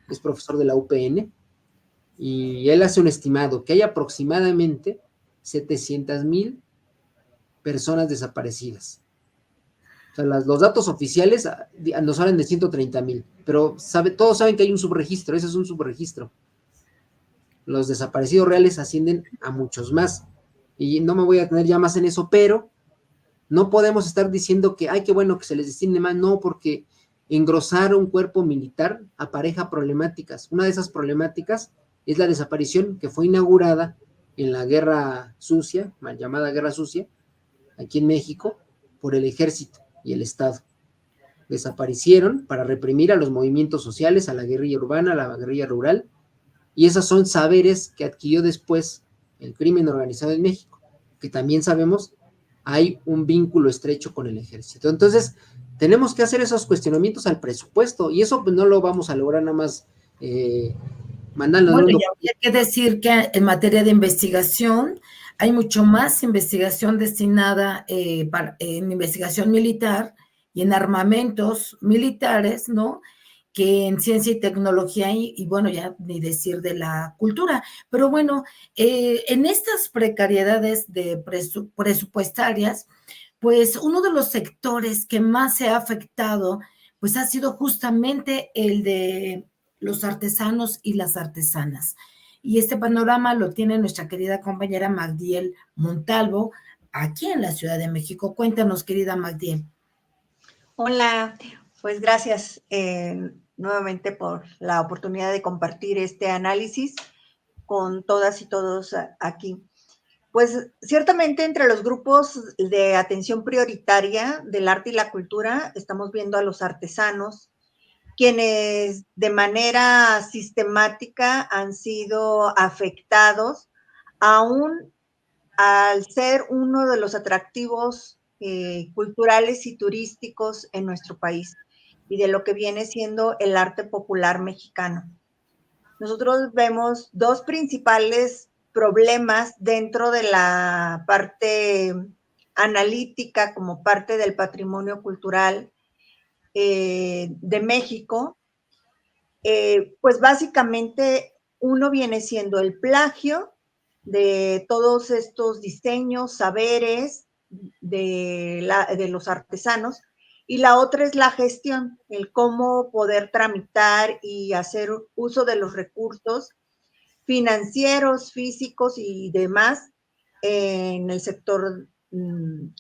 S10: es profesor de la UPN, y él hace un estimado que hay aproximadamente 700,000 personas desaparecidas. O sea, los datos oficiales nos hablan de 130,000, pero todos saben que hay un subregistro, ese es un subregistro. Los desaparecidos reales ascienden a muchos más, y no me voy a tener ya más en eso, pero no podemos estar diciendo que, ay, qué bueno que se les destine más, no, porque engrosar un cuerpo militar apareja problemáticas. Una de esas problemáticas es la desaparición que fue inaugurada en la Guerra Sucia, mal llamada Guerra Sucia, aquí en México, por el ejército y el Estado. Desaparecieron para reprimir a los movimientos sociales, a la guerrilla urbana, a la guerrilla rural, y esos son saberes que adquirió después el crimen organizado en México, que también sabemos hay un vínculo estrecho con el ejército. Entonces, tenemos que hacer esos cuestionamientos al presupuesto, y eso pues, no lo vamos a lograr nada más mandando.
S5: Bueno, y habría que decir que en materia de investigación hay mucho más investigación destinada en investigación militar y en armamentos militares, ¿no?, que en ciencia y tecnología y bueno, ya ni decir de la cultura. Pero bueno, en estas precariedades presupuestarias, pues uno de los sectores que más se ha afectado, pues ha sido justamente el de los artesanos y las artesanas. Y este panorama lo tiene nuestra querida compañera Magdiel Montalvo, aquí en la Ciudad de México. Cuéntanos, querida Magdiel.
S11: Hola, pues gracias nuevamente por la oportunidad de compartir este análisis con todas y todos aquí. Pues ciertamente entre los grupos de atención prioritaria del arte y la cultura estamos viendo a los artesanos, quienes de manera sistemática han sido afectados, aún al ser uno de los atractivos culturales y turísticos en nuestro país y de lo que viene siendo el arte popular mexicano. Nosotros vemos dos principales problemas dentro de la parte analítica como parte del patrimonio cultural de México. Pues básicamente uno viene siendo el plagio de todos estos diseños, saberes de los artesanos, y la otra es la gestión, el cómo poder tramitar y hacer uso de los recursos financieros, físicos y demás en el sector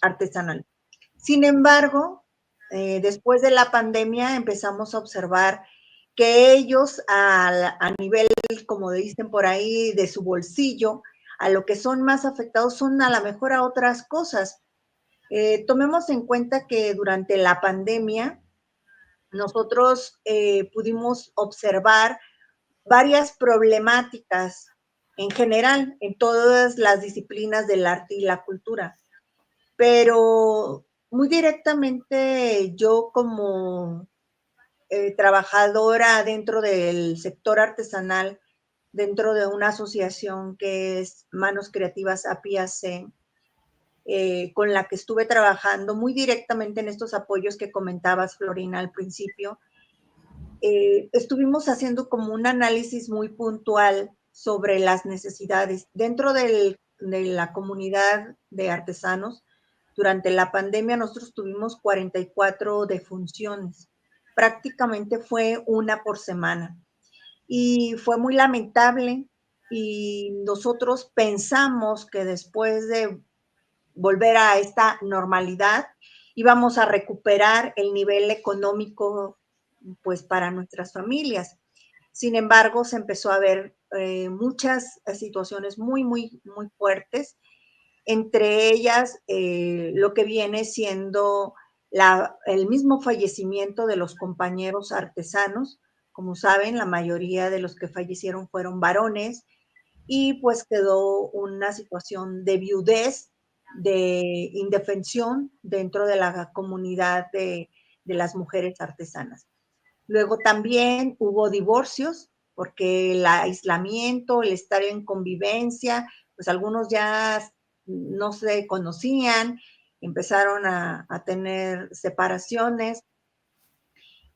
S11: artesanal. Sin embargo, después de la pandemia empezamos a observar que ellos a nivel, como dicen por ahí, de su bolsillo, a lo que son más afectados son a lo mejor a otras cosas. Tomemos en cuenta que durante la pandemia nosotros pudimos observar varias problemáticas en general en todas las disciplinas del arte y la cultura, pero muy directamente yo como trabajadora dentro del sector artesanal, dentro de una asociación que es Manos Creativas API-AC, con la que estuve trabajando muy directamente en estos apoyos que comentabas, Florina, al principio, estuvimos haciendo como un análisis muy puntual sobre las necesidades dentro de la comunidad de artesanos. Durante la pandemia nosotros tuvimos 44 defunciones, prácticamente fue una por semana. y fue muy lamentable, y nosotros pensamos que después de volver a esta normalidad íbamos a recuperar el nivel económico pues para nuestras familias. Sin embargo, se empezó a ver muchas situaciones muy fuertes, entre ellas lo que viene siendo el mismo fallecimiento de los compañeros artesanos. Como saben, la mayoría de los que fallecieron fueron varones, y pues quedó una situación de viudez, de indefensión dentro de la comunidad de las mujeres artesanas. Luego también hubo divorcios, porque el aislamiento, el estar en convivencia, pues algunos ya no se conocían, empezaron a tener separaciones,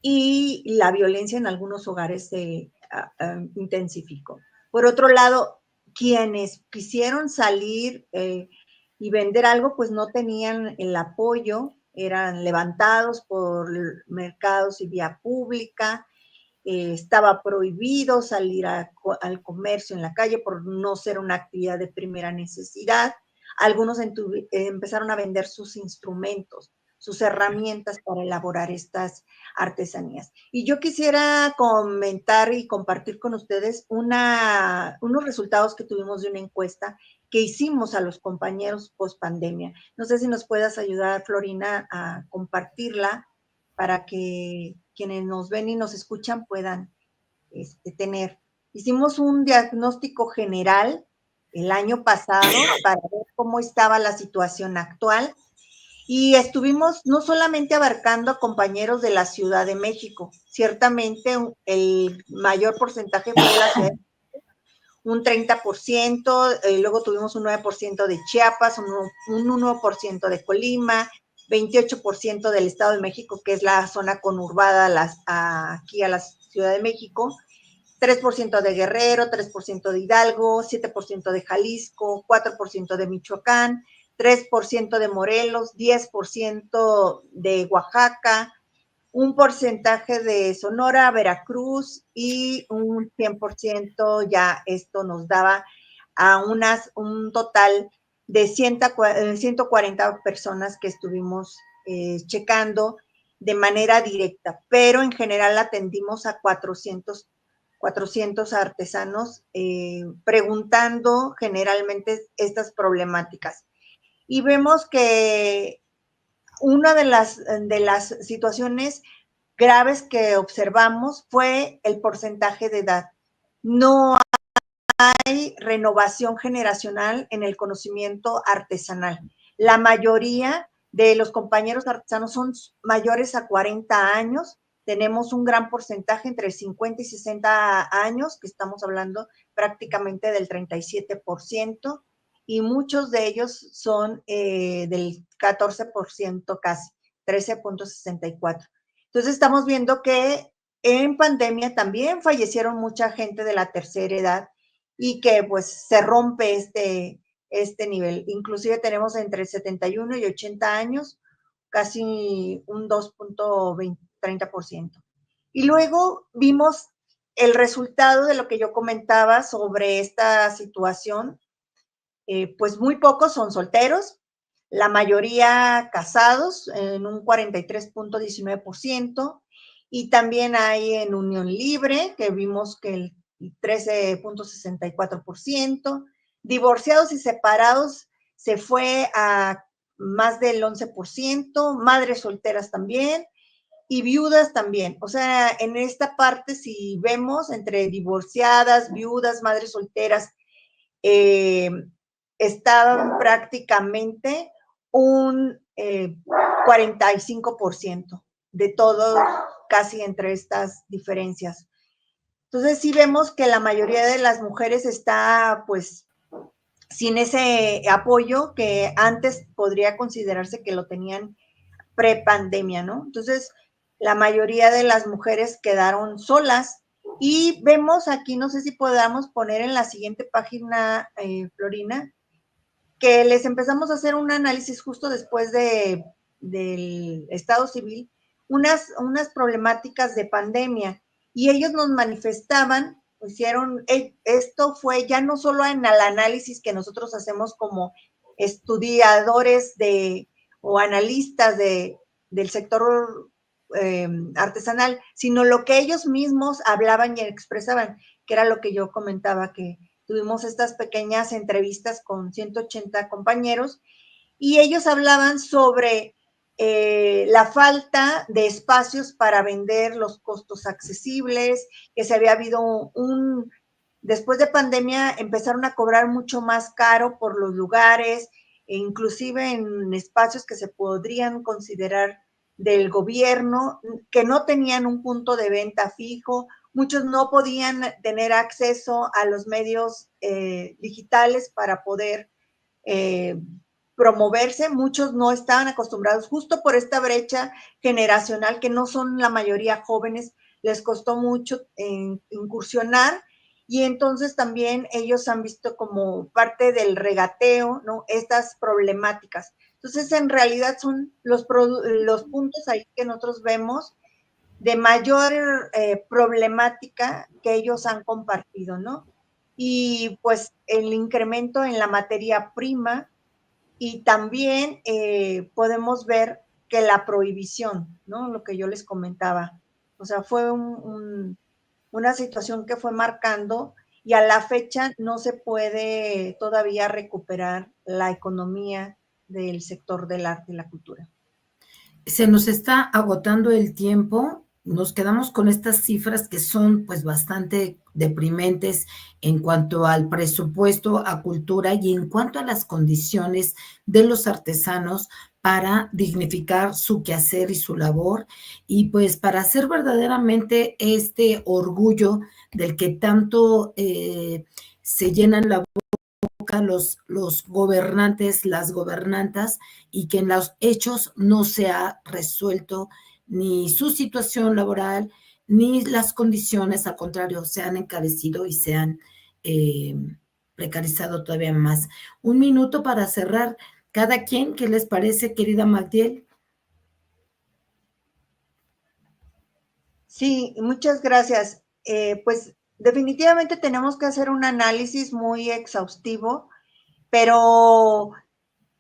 S11: y la violencia en algunos hogares se intensificó. Por otro lado, quienes quisieron salir y vender algo, pues no tenían el apoyo, eran levantados por mercados y vía pública, estaba prohibido salir al comercio en la calle por no ser una actividad de primera necesidad. Algunos empezaron a vender sus instrumentos, sus herramientas para elaborar estas artesanías. Y yo quisiera comentar y compartir con ustedes unos resultados que tuvimos de una encuesta que hicimos a los compañeros post pandemia. No sé si nos puedas ayudar, Florina, a compartirla para que quienes nos ven y nos escuchan puedan tener. Hicimos un diagnóstico general el año pasado para ver cómo estaba la situación actual, y estuvimos no solamente abarcando a compañeros de la Ciudad de México, ciertamente el mayor porcentaje fue de la Ciudad de México, un 30%, luego tuvimos un 9% de Chiapas, un 1% de Colima, 28% del Estado de México, que es la zona conurbada aquí a la Ciudad de México, 3% de Guerrero, 3% de Hidalgo, 7% de Jalisco, 4% de Michoacán, 3% de Morelos, 10% de Oaxaca, un porcentaje de Sonora, Veracruz, y un 100%, ya esto nos daba a un total de 140 personas que estuvimos checando de manera directa, pero en general atendimos a 400 artesanos preguntando generalmente estas problemáticas. Y vemos que una de las situaciones graves que observamos fue el porcentaje de edad. No hay renovación generacional en el conocimiento artesanal. La mayoría de los compañeros artesanos son mayores a 40 años. Tenemos un gran porcentaje entre 50 y 60 años, que estamos hablando prácticamente del 37%, y muchos de ellos son del 14% casi, 13.64. Entonces estamos viendo que en pandemia también fallecieron mucha gente de la tercera edad, y que pues se rompe este nivel. Inclusive tenemos entre 71 y 80 años, casi un 2.30%. Y luego vimos el resultado de lo que yo comentaba sobre esta situación. Pues muy pocos son solteros, la mayoría casados en un 43.19%, y también hay en unión libre, que vimos que el 13.64%, divorciados y separados se fue a más del 11%, madres solteras también, y viudas también. O sea, en esta parte, si vemos entre divorciadas, viudas, madres solteras, estaban prácticamente un 45% de todo, casi entre estas diferencias. Entonces sí vemos que la mayoría de las mujeres está pues sin ese apoyo que antes podría considerarse que lo tenían pre-pandemia, ¿no? Entonces la mayoría de las mujeres quedaron solas, y vemos aquí, no sé si podamos poner en la siguiente página, Florina, que les empezamos a hacer un análisis justo después del estado civil, unas problemáticas de pandemia, y ellos nos manifestaban esto fue ya no solo en el análisis que nosotros hacemos como estudiadores o analistas del sector artesanal, sino lo que ellos mismos hablaban y expresaban, que era lo que yo comentaba, que tuvimos estas pequeñas entrevistas con 180 compañeros y ellos hablaban sobre la falta de espacios para vender, los costos accesibles, que se había habido después de pandemia empezaron a cobrar mucho más caro por los lugares, e inclusive en espacios que se podrían considerar del gobierno, que no tenían un punto de venta fijo, muchos no podían tener acceso a los medios digitales para poder promoverse, muchos no estaban acostumbrados, justo por esta brecha generacional, que no son la mayoría jóvenes, les costó mucho incursionar, y entonces también ellos han visto como parte del regateo, ¿no? Estas problemáticas. Entonces, en realidad son los puntos ahí que nosotros vemos de mayor problemática que ellos han compartido, ¿no? Y pues el incremento en la materia prima, y también podemos ver que la prohibición, ¿no? Lo que yo les comentaba, o sea, fue una situación que fue marcando, y a la fecha no se puede todavía recuperar la economía del sector del arte y la cultura.
S5: Se nos está agotando el tiempo. Nos quedamos con estas cifras que son pues bastante deprimentes en cuanto al presupuesto a cultura y en cuanto a las condiciones de los artesanos para dignificar su quehacer y su labor, y pues para hacer verdaderamente este orgullo del que tanto se llenan la boca los gobernantes, las gobernantas, y que en los hechos no se ha resuelto ni su situación laboral, ni las condiciones, al contrario, se han encarecido y se han precarizado todavía más. Un minuto para cerrar. Cada quien, ¿qué les parece, querida Magdiel?
S11: Sí, muchas gracias. Pues definitivamente tenemos que hacer un análisis muy exhaustivo, pero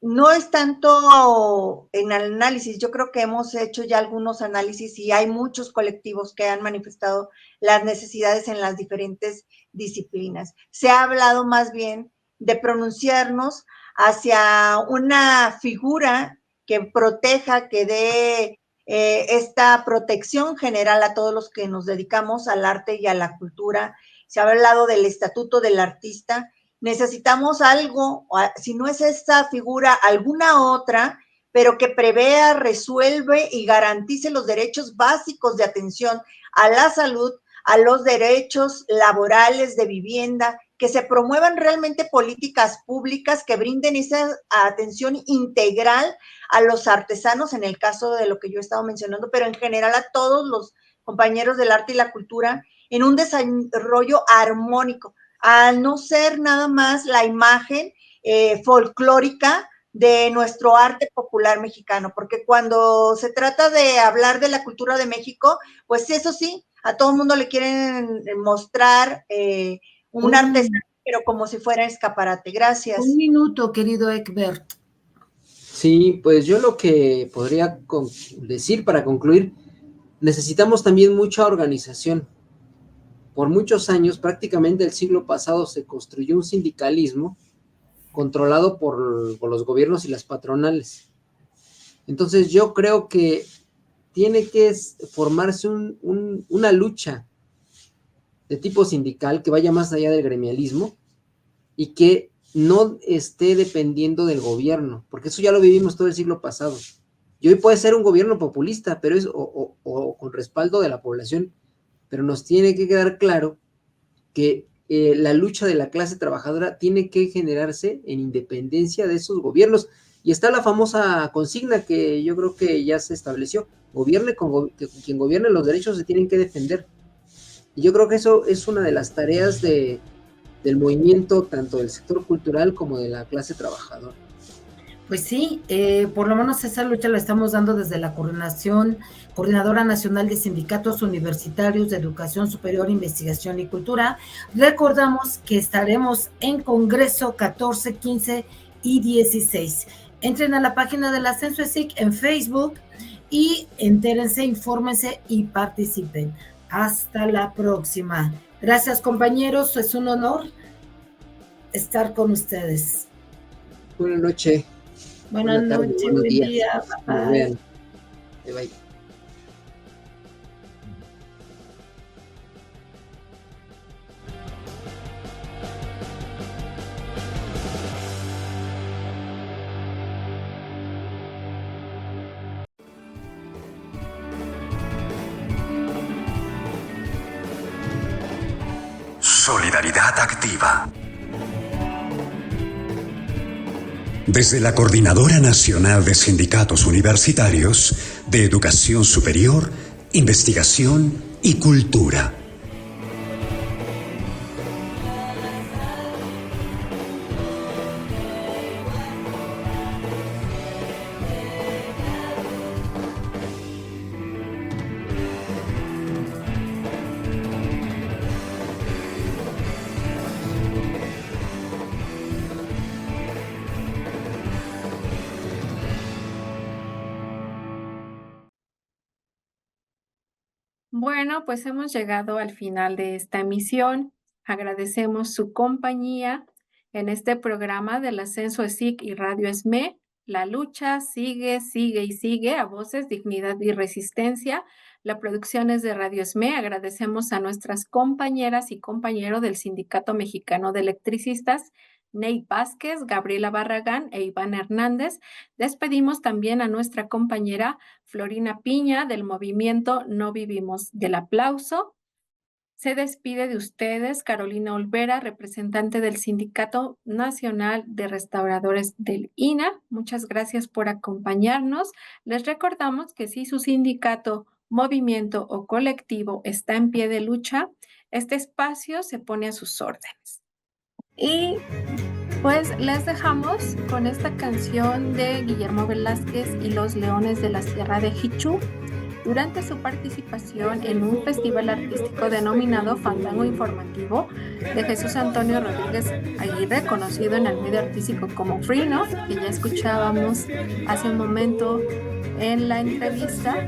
S11: no es tanto en el análisis. Yo creo que hemos hecho ya algunos análisis y hay muchos colectivos que han manifestado las necesidades en las diferentes disciplinas. Se ha hablado más bien de pronunciarnos hacia una figura que proteja, que dé esta protección general a todos los que nos dedicamos al arte y a la cultura. Se ha hablado del estatuto del artista. Necesitamos algo, si no es esta figura, alguna otra, pero que prevea, resuelve y garantice los derechos básicos de atención a la salud, a los derechos laborales, de vivienda, que se promuevan realmente políticas públicas que brinden esa atención integral a los artesanos, en el caso de lo que yo he estado mencionando, pero en general a todos los compañeros del arte y la cultura, en un desarrollo armónico, a no ser nada más la imagen folclórica de nuestro arte popular mexicano, porque cuando se trata de hablar de la cultura de México, pues eso sí, a todo el mundo le quieren mostrar un artesano, pero como si fuera escaparate. Gracias.
S5: Un minuto, querido Egbert.
S10: Sí, pues yo lo que podría decir para concluir, necesitamos también mucha organización. Por muchos años, prácticamente el siglo pasado, se construyó un sindicalismo controlado por los gobiernos y las patronales. Entonces yo creo que tiene que formarse una lucha de tipo sindical que vaya más allá del gremialismo y que no esté dependiendo del gobierno, porque eso ya lo vivimos todo el siglo pasado. Y hoy puede ser un gobierno populista, pero es o con respaldo de la población, pero nos tiene que quedar claro que la lucha de la clase trabajadora tiene que generarse en independencia de esos gobiernos. Y está la famosa consigna que yo creo que ya se estableció: gobierne quien gobierne, los derechos se tienen que defender. Y yo creo que eso es una de las tareas del movimiento, tanto del sector cultural como de la clase trabajadora.
S5: Pues sí, por lo menos esa lucha la estamos dando desde la Coordinadora Nacional de Sindicatos Universitarios de Educación Superior, Investigación y Cultura. Recordamos que estaremos en Congreso 14, 15 y 16. Entren a la página de la Censo-ESIC en Facebook y entérense, infórmense y participen. Hasta la próxima. Gracias, compañeros, es un honor estar con ustedes.
S10: Buenas noches.
S5: Buenas noches, buen día.
S10: Bye. Bye.
S1: Solidaridad activa. Desde la Coordinadora Nacional de Sindicatos Universitarios de Educación Superior, Investigación y Cultura.
S3: Bueno, pues hemos llegado al final de esta emisión. Agradecemos su compañía en este programa de la Censo-ESIC y Radio ESME. La lucha sigue, sigue y sigue a voces, dignidad y resistencia. La producción es de Radio ESME. Agradecemos a nuestras compañeras y compañeros del Sindicato Mexicano de Electricistas, Ney Vázquez, Gabriela Barragán e Iván Hernández. Despedimos también a nuestra compañera Florina Piña del movimiento No Vivimos del Aplauso. Se despide de ustedes Carolina Olvera, representante del Sindicato Nacional de Restauradores del INA. Muchas gracias por acompañarnos. Les recordamos que si su sindicato, movimiento o colectivo está en pie de lucha, este espacio se pone a sus órdenes. Y pues les dejamos con esta canción de Guillermo Velázquez y los Leones de la Sierra de Jichú durante su participación en un festival artístico denominado Fandango Informativo de Jesús Antonio Rodríguez Aguirre, conocido en el medio artístico como Frino, que ya escuchábamos hace un momento en la entrevista,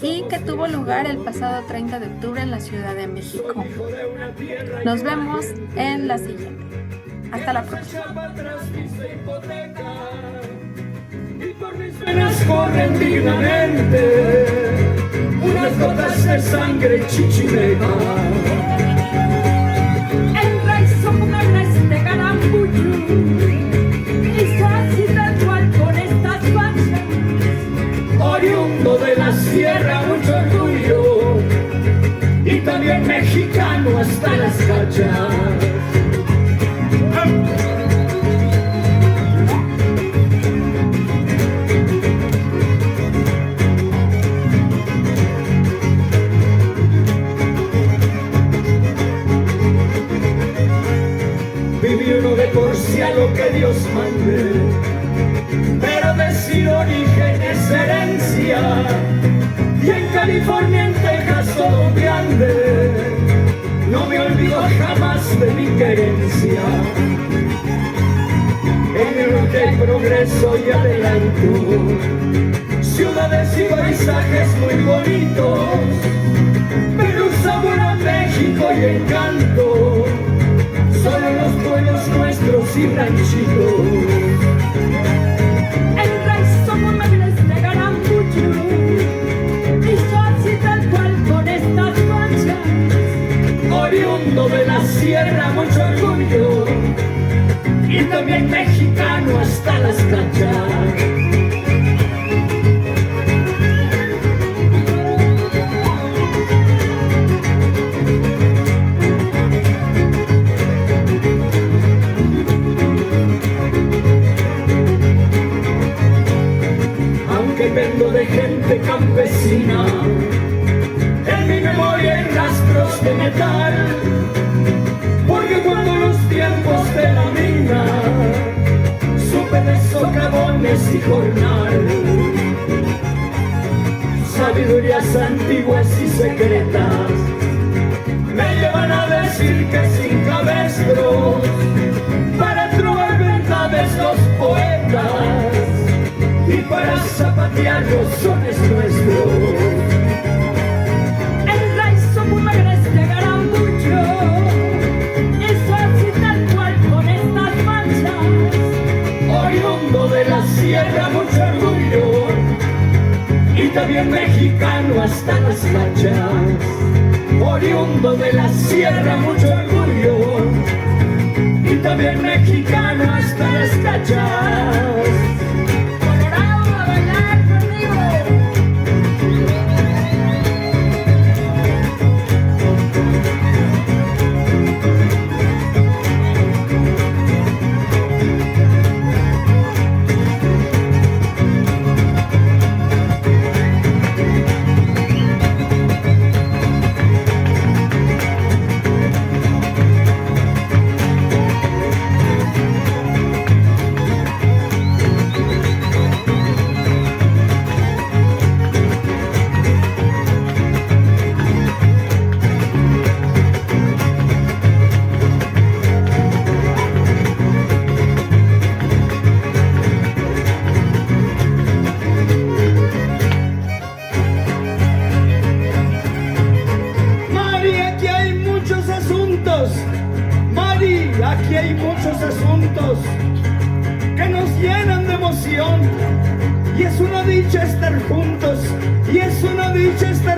S3: y que tuvo lugar el pasado 30 de octubre en la Ciudad de México. Nos vemos en la siguiente. Hasta la próxima.
S2: Y por mis venas corren dignamente unas gotas de sangre chichimeca.
S12: El rey somos de Garambuyú y se así tal cual con estas fachas.
S2: Oriundo de la sierra, mucho orgullo, y también mexicano hasta las cachas. Vive uno de por sí a lo que Dios mande, pero decir origen es herencia, y en California, en Texas o donde ande, no me olvido jamás de mi querencia. En el que hay progreso y adelanto, ciudades y paisajes muy bonitos, pero un sabor a México y encanto, solo los pueblos nuestros y ranchitos.
S12: El rey somos muebles de Garambuyú y yo así tal cual con estas fachas.
S2: Oriundo de la sierra, mucho orgullo, y también mexicano hasta las cachas. Aunque vengo de gente campesina, en mi memoria hay rastros de metal, porque cuando los tiempos de la mina supe de socavón
S12: jornal. Sabidurías antiguas y secretas me llevan a decir que sin cabestros para trobar verdades los poetas y para zapatear los sones nuestros. El raizo pumagres de Garambucho es así tal cual con estas manchas, oriundo de la sierra, mucho orgullo y también mexicano hasta las cachas. Oriundo de la sierra, mucho orgullo y también mexicano hasta las cachas. Colorado a bailar conmigo. Aquí hay muchos asuntos que nos llenan de emoción y es una dicha estar juntos y es una dicha estar